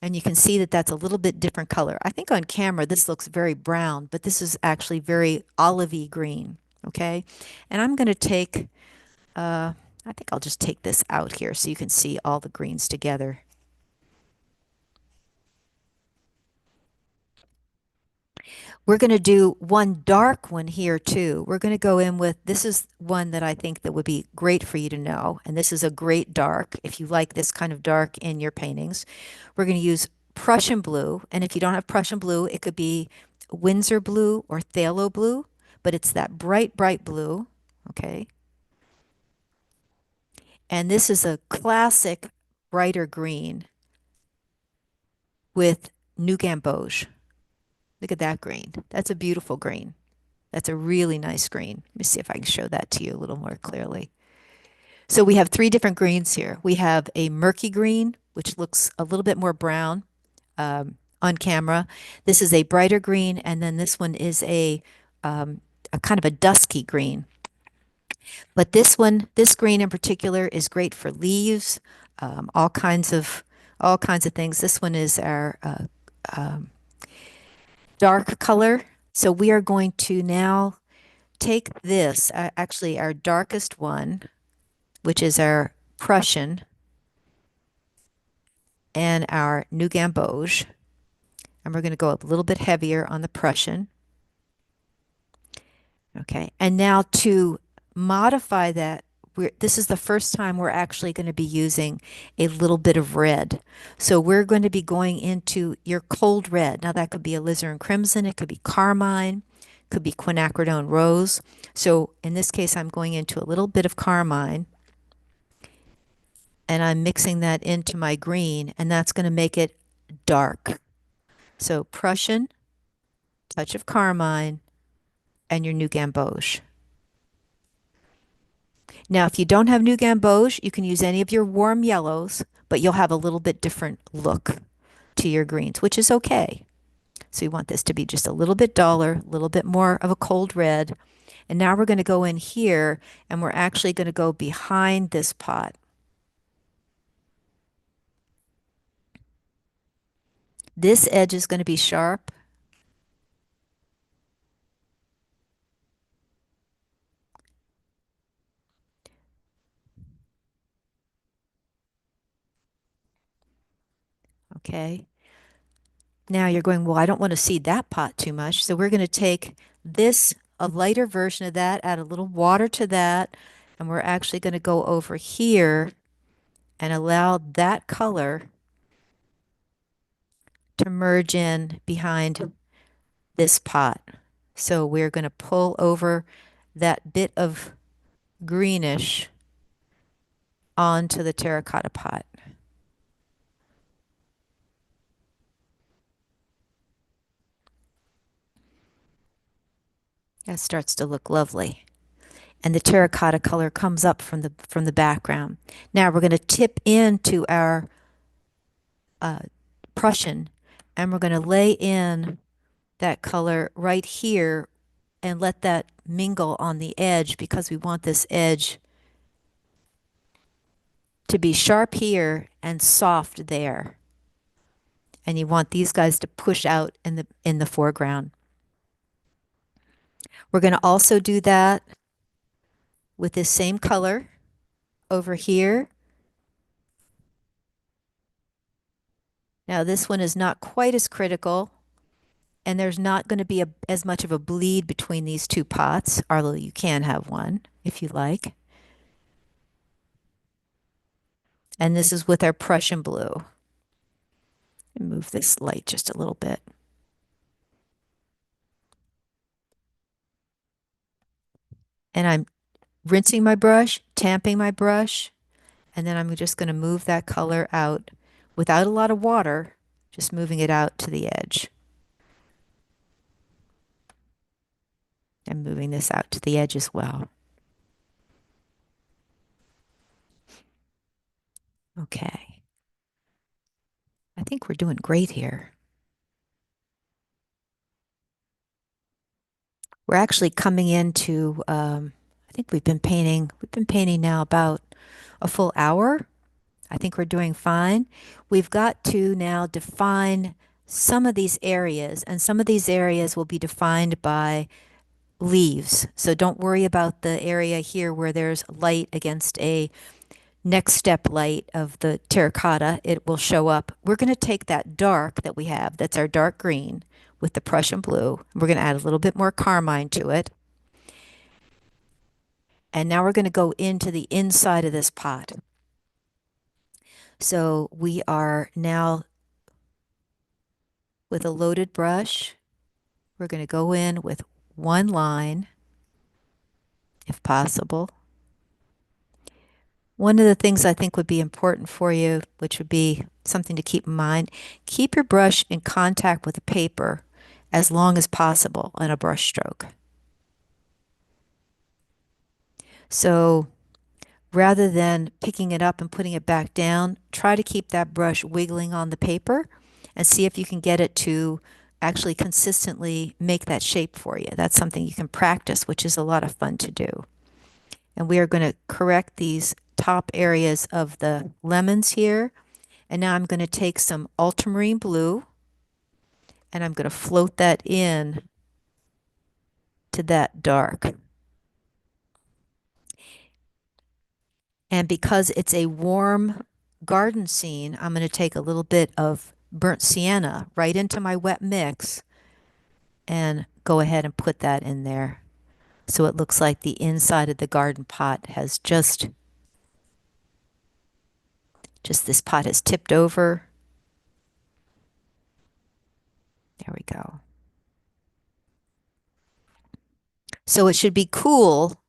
And you can see that that's a little bit different color. I think on camera this looks very brown, but this is actually very olivey green. Okay. And I'm going to take, I think I'll just take this out here so you can see all the greens together. We're going to do one dark one here too. We're going to go in with, this is one that I think that would be great for you to know. And this is a great dark if you like this kind of dark in your paintings. We're going to use Prussian blue. And if you don't have Prussian blue, it could be Windsor blue or phthalo blue, but it's that bright, bright blue. Okay. And this is a classic brighter green with New Gamboge. Look at that green. That's a beautiful green. That's a really nice green. Let me see if I can show that to you a little more clearly. So we have three different greens here. We have a murky green, which looks a little bit more brown on camera. This is a brighter green, and then this one is a kind of a dusky green. But this one, this green in particular, is great for leaves, all kinds of things. This one is our dark color. So we are going to now take this, actually our darkest one, which is our Prussian and our New Gamboge. And we're going to go a little bit heavier on the Prussian. Okay. And now to modify that, this is the first time we're actually going to be using a little bit of red. So we're going to be going into your cold red. Now that could be alizarin crimson, it could be carmine, could be quinacridone rose. So in this case, I'm going into a little bit of carmine and I'm mixing that into my green, and that's going to make it dark. So Prussian, touch of carmine, and your New Gamboge. Now, if you don't have New Gamboge, you can use any of your warm yellows, but you'll have a little bit different look to your greens, which is okay. So you want this to be just a little bit duller, a little bit more of a cold red. And now we're going to go in here and we're actually going to go behind this pot. This edge is going to be sharp. Okay. Now you're going, well, I don't want to seed that pot too much. So we're going to take this, a lighter version of that, add a little water to that, and we're actually going to go over here and allow that color to merge in behind this pot. So we're going to pull over that bit of greenish onto the terracotta pot. That starts to look lovely. And the terracotta color comes up from the background. Now we're going to tip into our Prussian, And we're going to lay in that color right here and let that mingle on the edge because we want this edge to be sharp here and soft there. And you want these guys to push out in the foreground. We're going to also do that with this same color over here. Now this one is not quite as critical, and there's not going to be as much of a bleed between these two pots, although you can have one if you like. And this is with our Prussian blue. Move this light just a little bit. And I'm rinsing my brush, tamping my brush, and then I'm just going to move that color out without a lot of water, just moving it out to the edge. And moving this out to the edge as well. Okay. I think we're doing great here. We're actually coming into, I think we've been painting now about a full hour. I think we're doing fine. We've got to now define some of these areas, and some of these areas will be defined by leaves. So don't worry about the area here where there's light against a next step light of the terracotta. It will show up. We're going to take that dark that we have, that's our dark green, with the Prussian blue. We're going to add a little bit more carmine to it. And now we're going to go into the inside of this pot. So we are now with a loaded brush. We're going to go in with one line, if possible. One of the things I think would be important for you, which would be something to keep in mind, keep your brush in contact with the paper as long as possible on a brush stroke. So rather than picking it up and putting it back down, try to keep that brush wiggling on the paper and see if you can get it to actually consistently make that shape for you. That's something you can practice, which is a lot of fun to do. And we are going to correct these top areas of the lemons here. And now I'm going to take some ultramarine blue and I'm going to float that in to that dark. And because it's a warm garden scene, I'm going to take a little bit of burnt sienna right into my wet mix and go ahead and put that in there. So it looks like the inside of the garden pot has just this pot has tipped over. There we go. So it should be cool,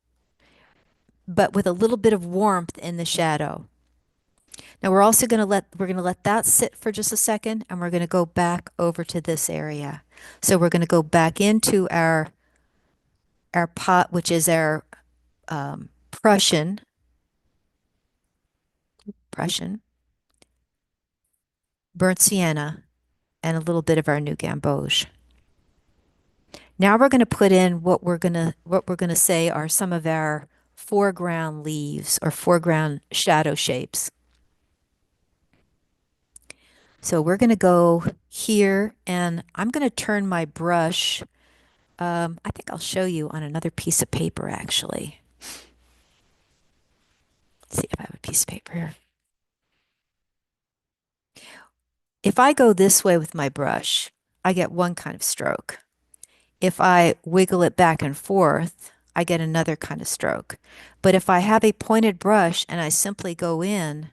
but with a little bit of warmth in the shadow. Now we're also going to let that sit for just a second, and we're going to go back over to this area. So we're going to go back into our pot, which is our Prussian, burnt sienna, and a little bit of our new gamboge. Now we're going to put in what we're going to say are some of our foreground leaves or foreground shadow shapes. So we're going to go here, and I'm going to turn my brush. I think I'll show you on another piece of paper, actually. Let's see if I have a piece of paper here. If I go this way with my brush, I get one kind of stroke. If I wiggle it back and forth, I get another kind of stroke. But if I have a pointed brush and I simply go in,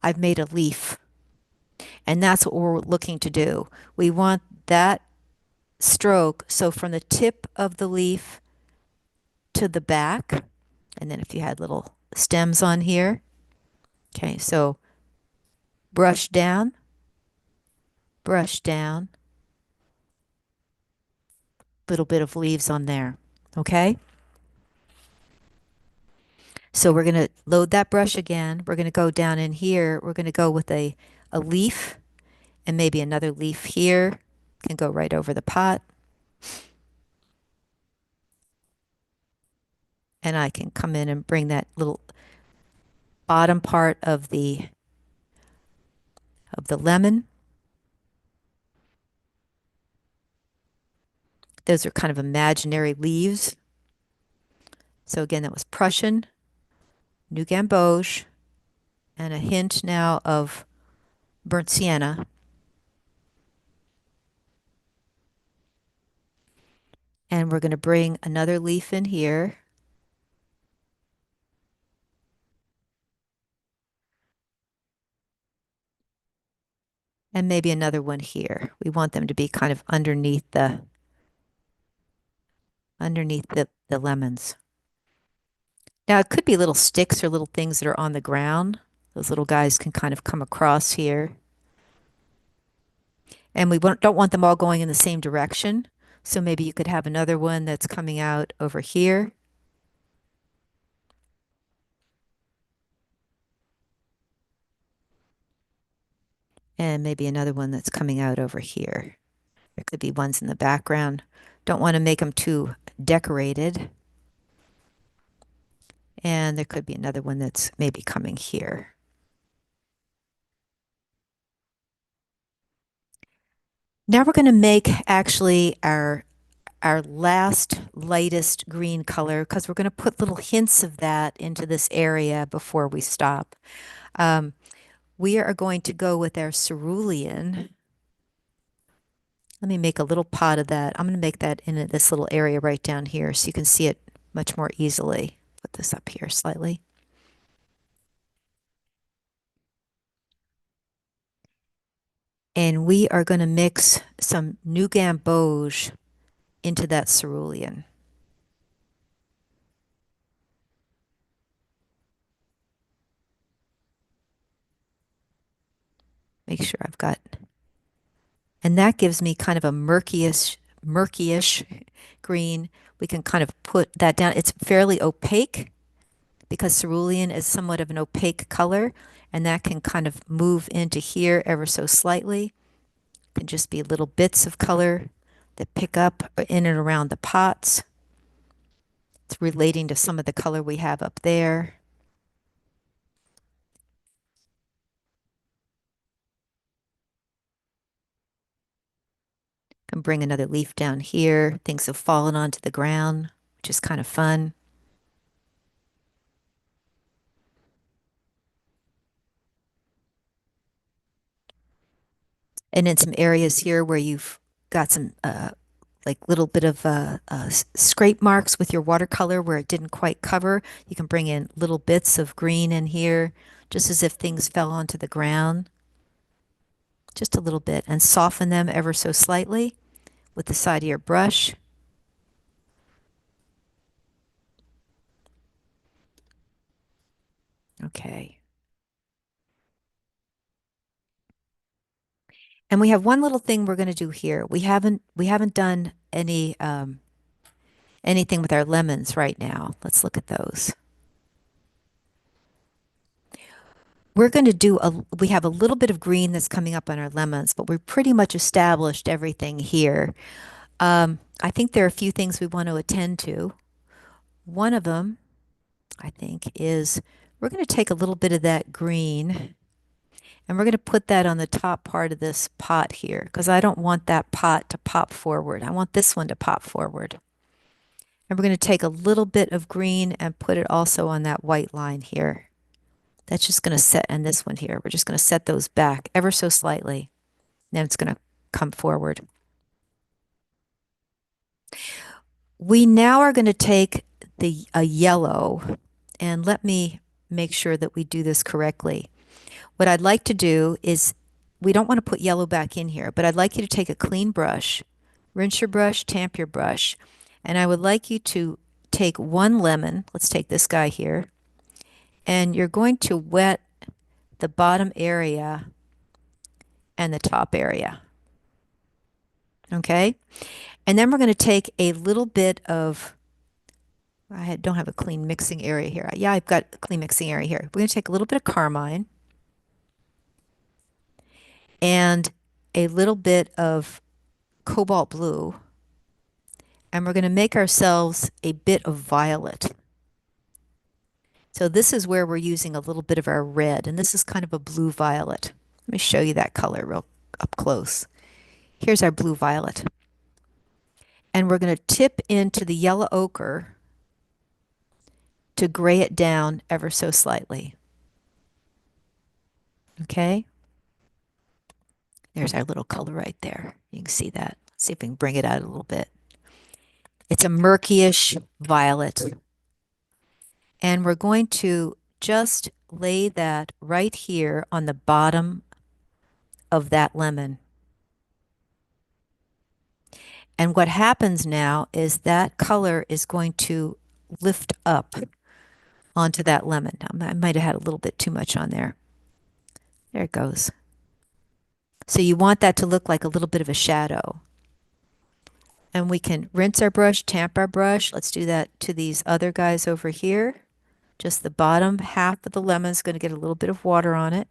I've made a leaf. And that's what we're looking to do. We want that stroke, so from the tip of the leaf to the back, and then if you had little stems on here. Okay, so brush down, little bit of leaves on there. Okay? So we're going to load that brush again. We're going to go down in here. We're going to go with a leaf, and maybe another leaf here can go right over the pot. And I can come in and bring that little bottom part of the lemon. Those are kind of imaginary leaves. So again, that was Prussian, New Gamboge, and a hint now of burnt sienna. And we're going to bring another leaf in here. And maybe another one here. We want them to be kind of underneath the lemons. Now it could be little sticks or little things that are on the ground. Those little guys can kind of come across here. And don't want them all going in the same direction. So maybe you could have another one that's coming out over here. And maybe another one that's coming out over here. There could be ones in the background. Don't want to make them too decorated. And there could be another one that's maybe coming here. Now we're going to make actually our last lightest green color because we're going to put little hints of that into this area before we stop. We are going to go with our cerulean. Let me make a little pot of that. I'm going to make that in this little area right down here so you can see it much more easily. Put this up here slightly. And we are going to mix some New Gamboge into that cerulean. Make sure I've got, and that gives me kind of a murkyish green. We can kind of put that down. It's fairly opaque because cerulean is somewhat of an opaque color, and that can kind of move into here ever so slightly. It can just be little bits of color that pick up in and around the pots. It's relating to some of the color we have up there. Can bring another leaf down here. Things have fallen onto the ground, which is kind of fun. And in some areas here where you've got some like little bit of scrape marks with your watercolor where it didn't quite cover, you can bring in little bits of green in here, just as if things fell onto the ground. Just a little bit, and soften them ever so slightly with the side of your brush. Okay. And we have one little thing we're going to do here. We haven't done anything with our lemons right now. Let's look at those. We're going to we have a little bit of green that's coming up on our lemons, but we've pretty much established everything here. I think there are a few things we want to attend to. One of them, I think, is we're going to take a little bit of that green and we're going to put that on the top part of this pot here because I don't want that pot to pop forward. I want this one to pop forward. And we're going to take a little bit of green and put it also on that white line here. That's just going to set, and this one here, we're just going to set those back ever so slightly. Then it's going to come forward. We now are going to take a yellow, and let me make sure that we do this correctly. What I'd like to do is, we don't want to put yellow back in here, but I'd like you to take a clean brush, rinse your brush, tamp your brush, and I would like you to take one lemon, let's take this guy here, and you're going to wet the bottom area and the top area. Okay? And then we're going to take a little bit of, don't have a clean mixing area here. Yeah, I've got a clean mixing area here. We're going to take a little bit of carmine. And a little bit of cobalt blue, and we're going to make ourselves a bit of violet. So this is where we're using a little bit of our red, and this is kind of a blue violet. Let me show you that color real up close. Here's our blue violet. And we're going to tip into the yellow ochre to gray it down ever so slightly. Okay? There's our little color right there. You can see that. Let's see if we can bring it out a little bit. It's a murkyish violet. And we're going to just lay that right here on the bottom of that lemon. And what happens now is that color is going to lift up onto that lemon. I might have had a little bit too much on there. There it goes. So you want that to look like a little bit of a shadow. And we can rinse our brush, tamp our brush. Let's do that to these other guys over here. Just the bottom half of the lemon is going to get a little bit of water on it.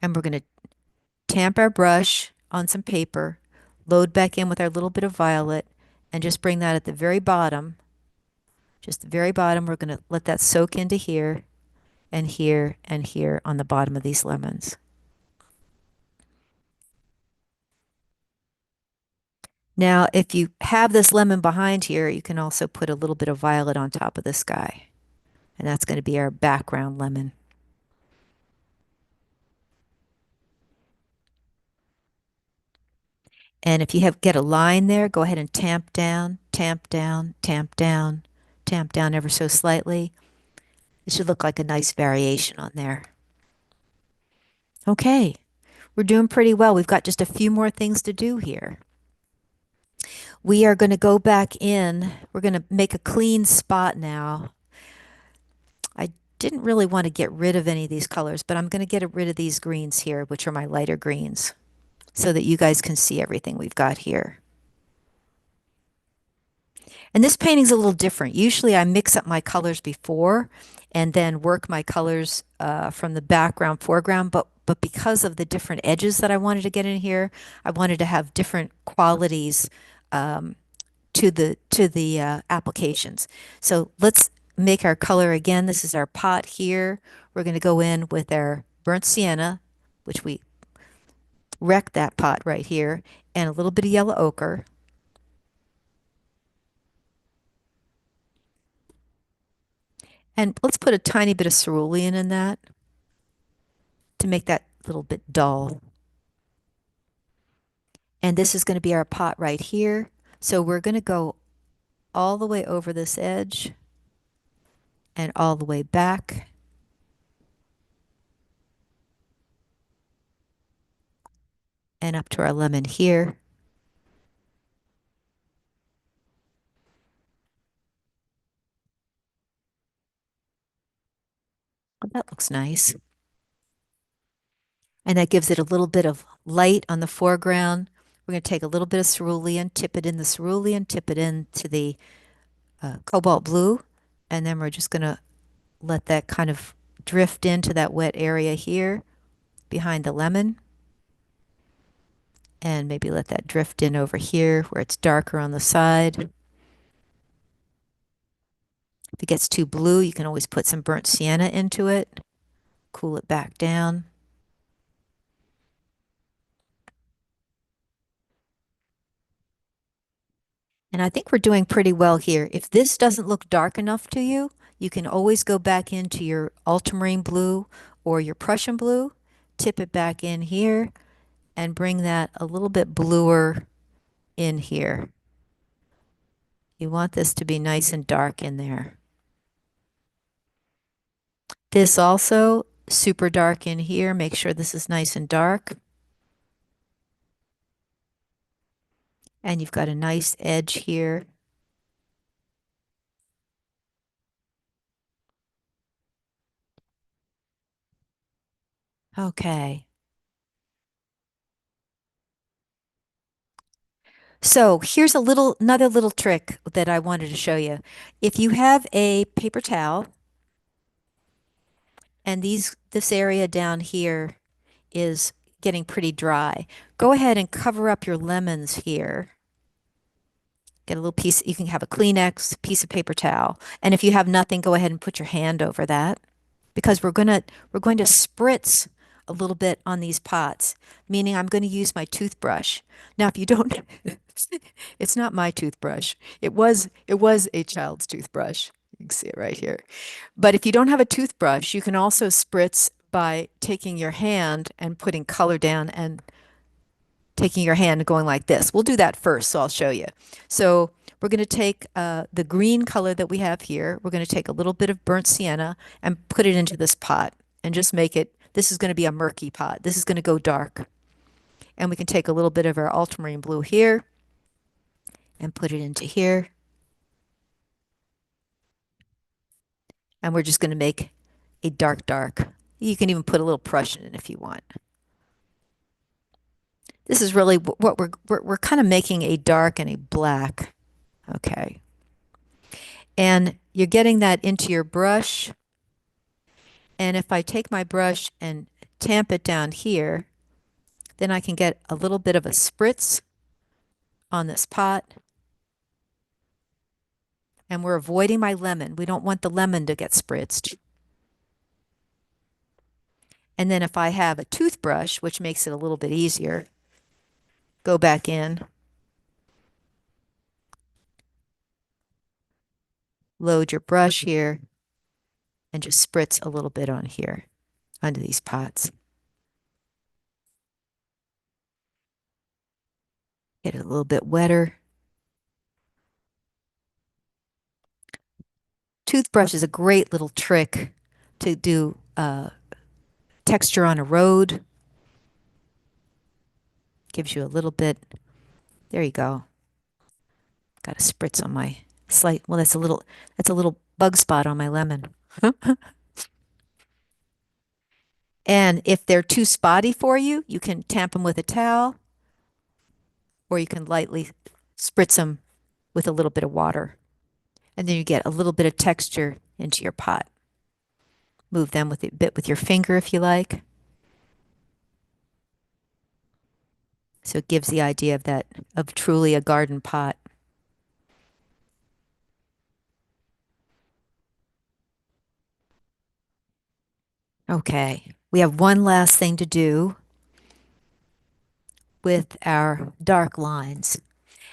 And we're going to tamp our brush on some paper, load back in with our little bit of violet, and just bring that at the very bottom. Just the very bottom, we're going to let that soak into here and here and here on the bottom of these lemons. Now, if you have this lemon behind here, you can also put a little bit of violet on top of this guy. And that's going to be our background lemon. And if you get a line there, go ahead and tamp down, tamp down, tamp down, tamp down ever so slightly. It should look like a nice variation on there. Okay, we're doing pretty well. We've got just a few more things to do here. We are going to go back in. We're going to make a clean spot now. I didn't really want to get rid of any of these colors, but I'm going to get rid of these greens here, which are my lighter greens, so that you guys can see everything we've got here. And this painting's a little different. Usually I mix up my colors before and then work my colors from the background, foreground, but because of the different edges that I wanted to get in here, I wanted to have different qualities to the applications. So let's make our color again. This is our pot here. We're going to go in with our burnt sienna, which we wrecked that pot right here, and a little bit of yellow ochre. And let's put a tiny bit of cerulean in that to make that a little bit dull. And this is going to be our pot right here. So we're going to go all the way over this edge and all the way back. And up to our lemon here. Oh, that looks nice. And that gives it a little bit of light on the foreground. We're going to take a little bit of cerulean, tip it in the cerulean, tip it into the cobalt blue, and then we're just going to let that kind of drift into that wet area here behind the lemon. And maybe let that drift in over here where it's darker on the side. If it gets too blue, you can always put some burnt sienna into it, cool it back down. And I think we're doing pretty well here. If this doesn't look dark enough to you, you can always go back into your ultramarine blue or your Prussian blue, tip it back in here, and bring that a little bit bluer in here. You want this to be nice and dark in there. This also, super dark in here. Make sure this is nice and dark. And you've got a nice edge here. Okay. So here's another little trick that I wanted to show you. If you have a paper towel and this area down here is getting pretty dry. Go ahead and cover up your lemons here. Get a little piece, you can have a Kleenex, piece of paper towel. And if you have nothing, go ahead and put your hand over that because we're going to spritz a little bit on these pots, meaning I'm going to use my toothbrush. Now, if you don't, it's not my toothbrush. It was a child's toothbrush. You can see it right here. But if you don't have a toothbrush, you can also spritz by taking your hand and putting color down and taking your hand and going like this. We'll do that first, so I'll show you. So we're going to take the green color that we have here. We're going to take a little bit of burnt sienna and put it into this pot and just make it, this is going to be a murky pot. This is going to go dark. And we can take a little bit of our ultramarine blue here and put it into here. And we're just going to make a dark, dark. You can even put a little Prussian in if you want. This is really what we're kind of making a dark and a black. Okay. And you're getting that into your brush. And if I take my brush and tamp it down here, then I can get a little bit of a spritz on this pot. And we're avoiding my lemon. We don't want the lemon to get spritzed. And then if I have a toothbrush, which makes it a little bit easier, go back in, load your brush here, and just spritz a little bit on here, under these pots. Get it a little bit wetter. Toothbrush is a great little trick to do texture on a road. Gives you a little bit. There you go. Got a spritz on my slight. Well, that's a little bug spot on my lemon. And if they're too spotty for you, you can tamp them with a towel, or you can lightly spritz them with a little bit of water. And then you get a little bit of texture into your pot. Move them with a bit with your finger if you like. So it gives the idea of that, of truly a garden pot. Okay, we have one last thing to do with our dark lines.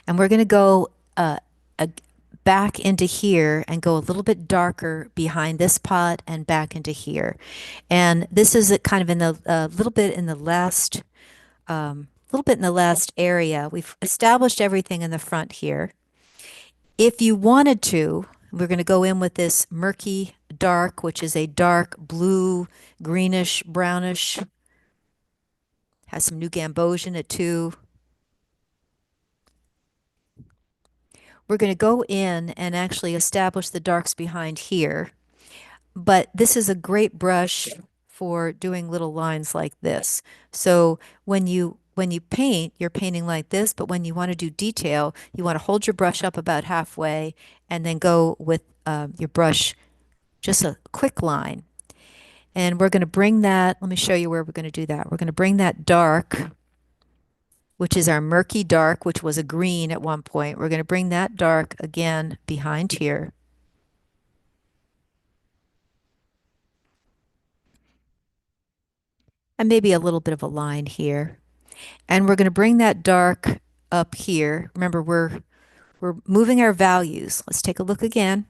And we're going to go a, back into here and go a little bit darker behind this pot and back into here. And this is kind of in the little bit in the last area. We've established everything in the front here. If you wanted to, we're going to go in with this murky dark, which is a dark blue, greenish, brownish. Has some new gamboge in it too. We're going to go in and actually establish the darks behind here. But this is a great brush for doing little lines like this. So when you paint, you're painting like this, but when you want to do detail, you want to hold your brush up about halfway and then go with your brush just a quick line. And we're going to bring that, let me show you where we're going to do that. We're going to bring that dark, which is our murky dark, which was a green at one point. We're going to bring that dark again behind here. And maybe a little bit of a line here. And we're going to bring that dark up here. Remember, we're moving our values. Let's take a look again.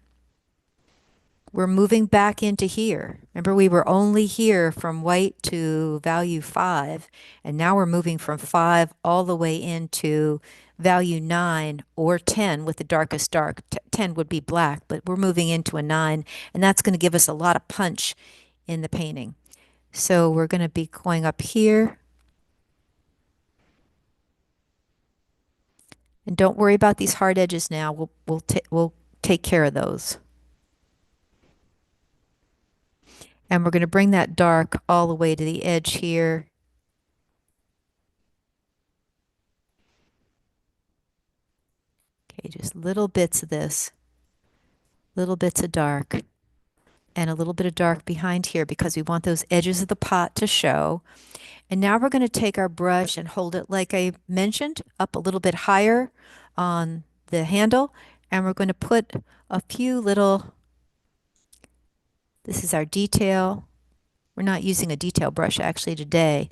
We're moving back into here. Remember, we were only here from white to value 5, and now we're moving from 5 all the way into value 9 or 10 with the darkest dark. 10 would be black, but we're moving into a 9, and that's going to give us a lot of punch in the painting. So we're going to be going up here. And don't worry about these hard edges now. We'll take care of those. And we're going to bring that dark all the way to the edge here. Okay, just little bits of this. Little bits of dark. And a little bit of dark behind here because we want those edges of the pot to show. And now we're going to take our brush and hold it, like I mentioned, up a little bit higher on the handle. And we're going to put a few little, this is our detail. We're not using a detail brush actually today.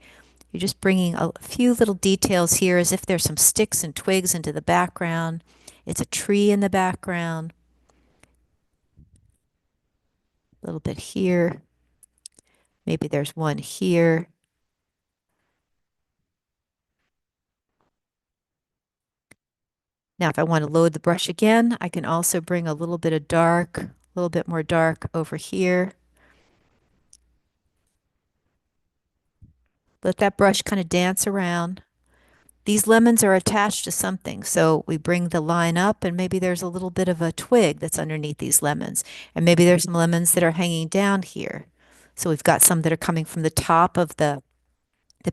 You're just bringing a few little details here as if there's some sticks and twigs into the background. It's a tree in the background. A little bit here. Maybe there's one here. Now, if I want to load the brush again, I can also bring a little bit of dark, a little bit more dark over here. Let that brush kind of dance around. These lemons are attached to something, so we bring the line up and maybe there's a little bit of a twig that's underneath these lemons. And maybe there's some lemons that are hanging down here. So we've got some that are coming from the top of the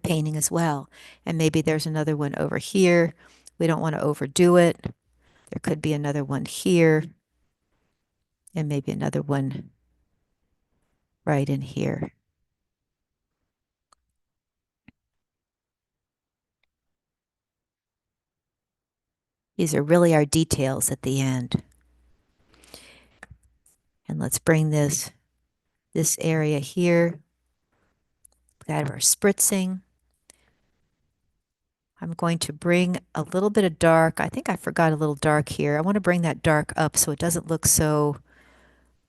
painting as well. And maybe there's another one over here. We don't want to overdo it. There could be another one here and maybe another one right in here. These are really our details at the end. And let's bring this area here. We got our spritzing. I'm going to bring a little bit of dark. I think I forgot a little dark here. I want to bring that dark up so it doesn't look so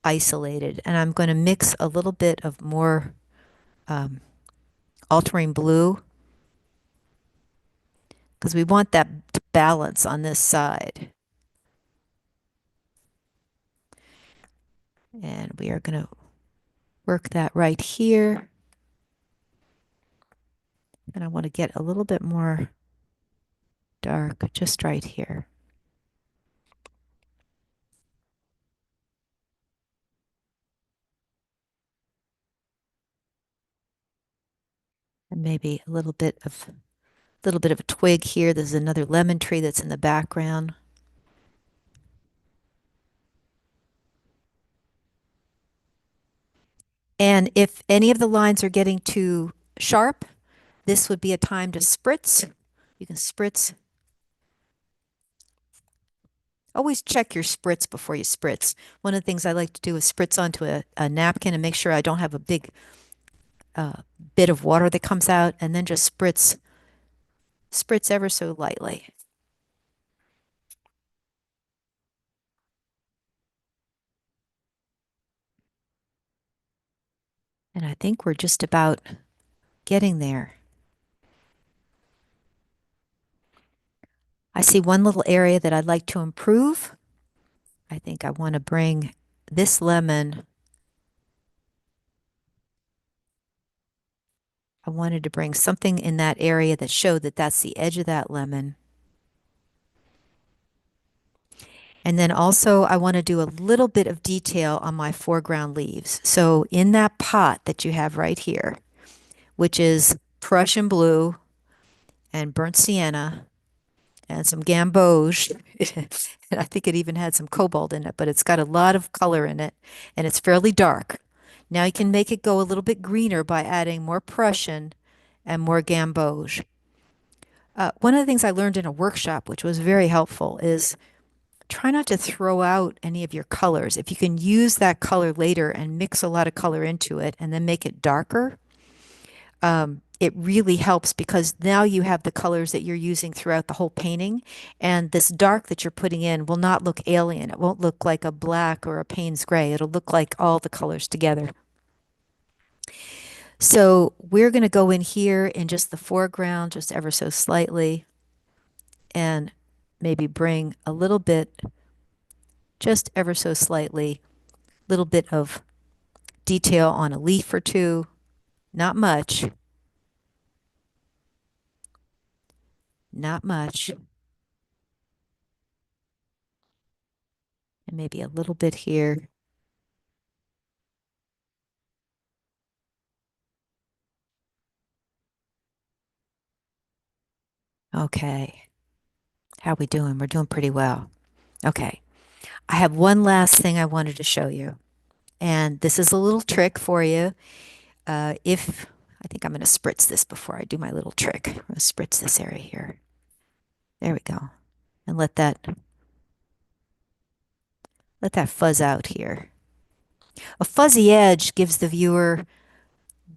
isolated. And I'm going to mix a little bit of more ultramarine blue because we want that balance on this side. And we are going to work that right here. And I want to get a little bit more dark just right here. And maybe a little bit of a twig here. There's another lemon tree that's in the background. And if any of the lines are getting too sharp, this would be a time to spritz. You can spritz. Always check your spritz before you spritz. One of the things I like to do is spritz onto a napkin and make sure I don't have a big bit of water that comes out, and then just spritz ever so lightly. And I think we're just about getting there. I see one little area that I'd like to improve. I think I want to bring this lemon. I wanted to bring something in that area that showed that that's the edge of that lemon. And then also I want to do a little bit of detail on my foreground leaves. So in that pot that you have right here, which is Prussian blue and burnt sienna and some gamboge, and I think it even had some cobalt in it, but it's got a lot of color in it and it's fairly dark. Now you can make it go a little bit greener by adding more Prussian and more gamboge. One of the things I learned in a workshop, which was very helpful, is try not to throw out any of your colors. If you can use that color later and mix a lot of color into it and then make it darker, it really helps because now you have the colors that you're using throughout the whole painting. And this dark that you're putting in will not look alien. It won't look like a black or a Payne's gray. It'll look like all the colors together. So we're going to go in here in just the foreground, just ever so slightly, and maybe bring a little bit, just ever so slightly, little bit of detail on a leaf or two, not much, not much, and maybe a little bit here. Okay. How we doing? We're doing pretty well. Okay. I have one last thing I wanted to show you. And this is a little trick for you. If I think I'm going to spritz this before I do my little trick. I'm going to spritz this area here. There we go. And let that fuzz out here. A fuzzy edge gives the viewer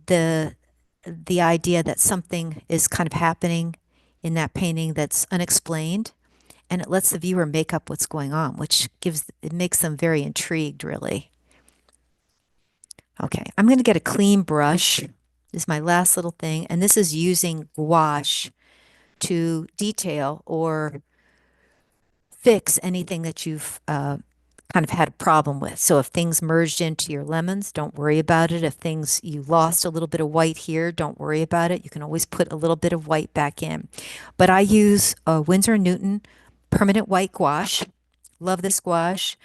the the idea that something is kind of happening in that painting that's unexplained, and it lets the viewer make up what's going on, which gives it makes them very intrigued, really. Okay, I'm going to get a clean brush. This is my last little thing, and this is using gouache to detail or fix anything that you've kind of had a problem with. So if things merged into your lemons, don't worry about it. If things you lost a little bit of white here, don't worry about it. You can always put a little bit of white back in. But I use Winsor & Newton permanent white gouache. Love this gouache.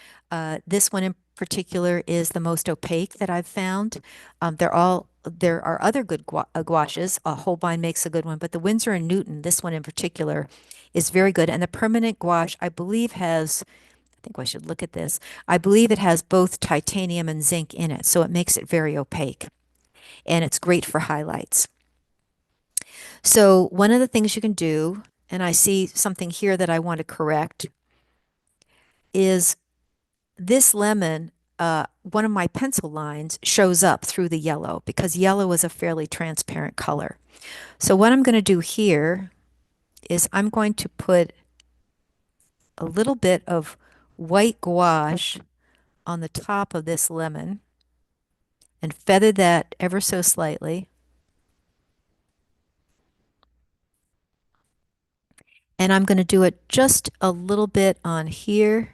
This one in particular is the most opaque that I've found. There are other good gouaches. Holbein makes a good one, but the Winsor & Newton, this one in particular, is very good. And the permanent gouache, I believe, has, I think I should look at this. I believe it has both titanium and zinc in it, so it makes it very opaque. And it's great for highlights. So one of the things you can do, and I see something here that I want to correct, is this lemon, one of my pencil lines shows up through the yellow because yellow is a fairly transparent color. So what I'm going to do here is I'm going to put a little bit of white gouache on the top of this lemon and feather that ever so slightly. And I'm going to do it just a little bit on here.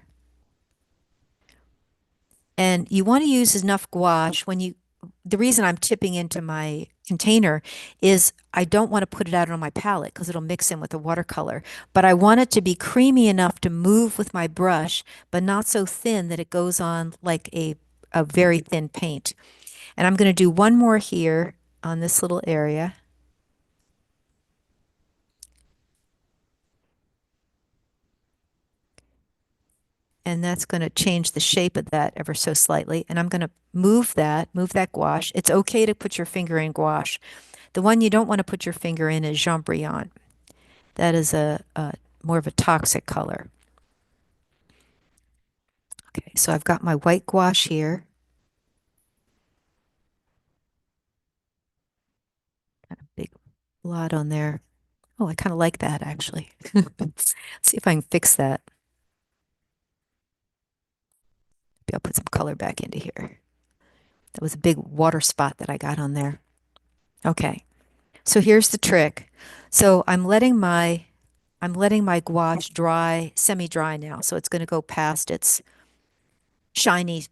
And you want to use enough gouache when you, the reason I'm tipping into my container is I don't want to put it out on my palette because it'll mix in with the watercolor. But I want it to be creamy enough to move with my brush, but not so thin that it goes on like a very thin paint. And I'm going to do one more here on this little area. And that's going to change the shape of that ever so slightly. And I'm going to move that gouache. It's okay to put your finger in gouache. The one you don't want to put your finger in is Jean Brillant. That is a more of a toxic color. Okay, so I've got my white gouache here. Got a big blot on there. Oh, I kind of like that actually. Let's see if I can fix that. Maybe I'll put some color back into here. That was a big water spot that I got on there. Okay, so here's the trick. So I'm letting my gouache dry, semi-dry now. So it's going to go past its shiny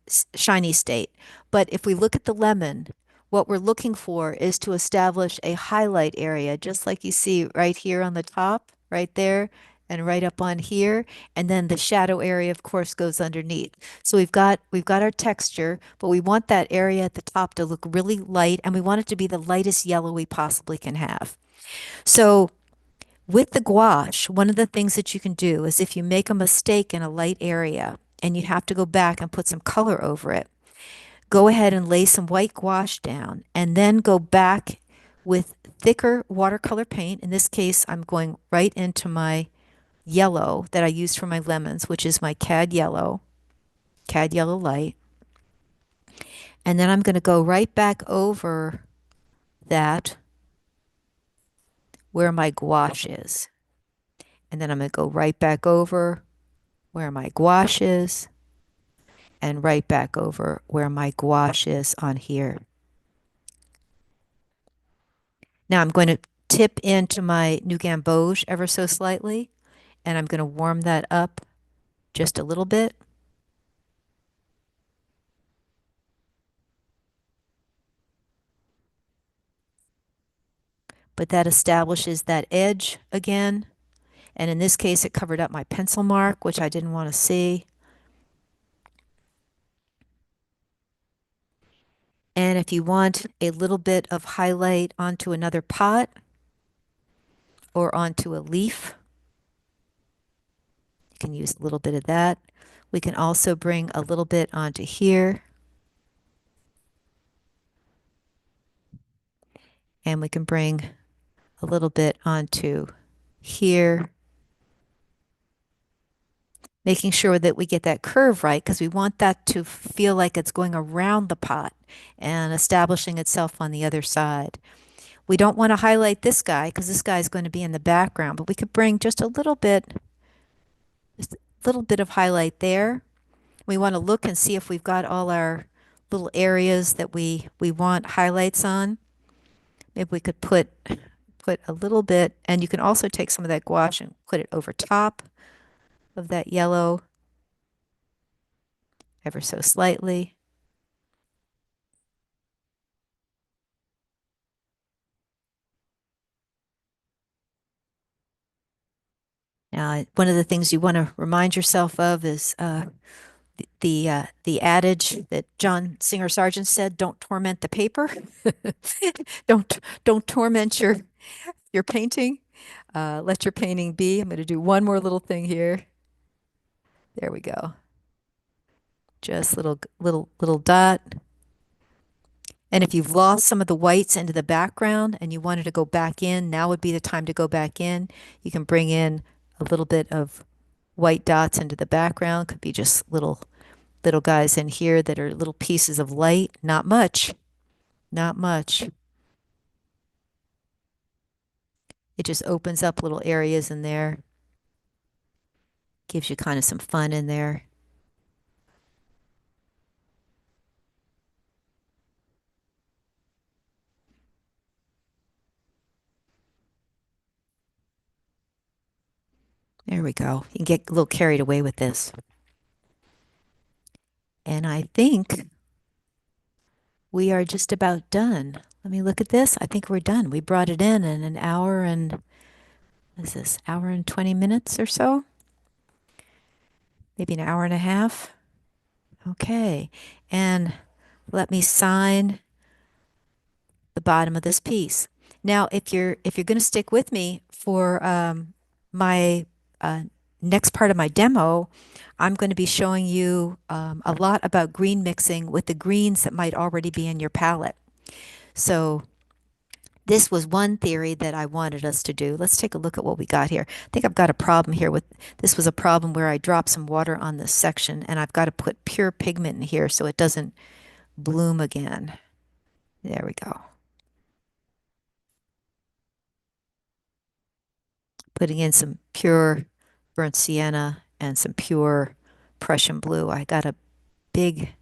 state. But if we look at the lemon, what we're looking for is to establish a highlight area, just like you see right here on the top, right there, and right up on here. And then the shadow area, of course, goes underneath. So we've got our texture, but we want that area at the top to look really light, and we want it to be the lightest yellow we possibly can have. So with the gouache, one of the things that you can do is if you make a mistake in a light area and you have to go back and put some color over it, go ahead and lay some white gouache down and then go back with thicker watercolor paint. In this case, I'm going right into my yellow that I used for my lemons, which is my Cad yellow light. And then I'm going to go right back over that where my gouache is. And then I'm going to go right back over where my gouache is and right back over where my gouache is on here. Now I'm going to tip into my new gamboge ever so slightly, and I'm going to warm that up just a little bit. But that establishes that edge again. And in this case, it covered up my pencil mark, which I didn't want to see. And if you want a little bit of highlight onto another pot or onto a leaf, you can use a little bit of that. We can also bring a little bit onto here. And we can bring a little bit onto here, making sure that we get that curve right because we want that to feel like it's going around the pot and establishing itself on the other side. We don't want to highlight this guy because this guy is going to be in the background, but we could bring just a little bit of highlight there. We want to look and see if we've got all our little areas that we want highlights on. Maybe we could put a little bit, and you can also take some of that gouache and put it over top of that yellow ever so slightly. Now, one of the things you want to remind yourself of is the adage that John Singer Sargent said: "Don't torment the paper. Don't torment your painting. Let your painting be." I'm going to do one more little thing here. There we go. Just little dot. And if you've lost some of the whites into the background and you wanted to go back in, now would be the time to go back in. You can bring in a little bit of white dots into the background. Could be just little guys in here that are little pieces of light. Not much, not much. It just opens up little areas in there. Gives you kind of some fun in there. There we go. You can get a little carried away with this. And I think we are just about done. Let me look at this. I think we're done. We brought it in an hour and, what is this, hour and 20 minutes or so? Maybe an hour and a half. Okay. And let me sign the bottom of this piece. Now, if you're going to stick with me for my uh, next part of my demo, I'm going to be showing you a lot about green mixing with the greens that might already be in your palette. So this was one theory that I wanted us to do. Let's take a look at what we got here. I think I've got a problem here with, this was a problem where I dropped some water on this section and I've got to put pure pigment in here so it doesn't bloom again. There we go. Putting in some pure burnt sienna and some pure Prussian blue. I got a big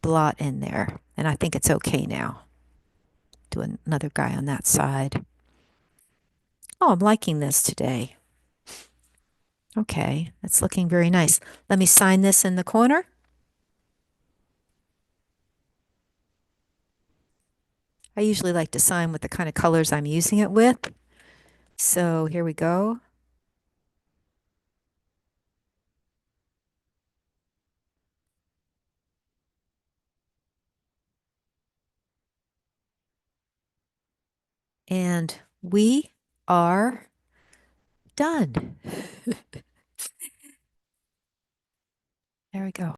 blot in there and I think it's okay now. Do another guy on that side. Oh, I'm liking this today. Okay, that's looking very nice. Let me sign this in the corner. I usually like to sign with the kind of colors I'm using it with. So here we go. And we are done. There we go.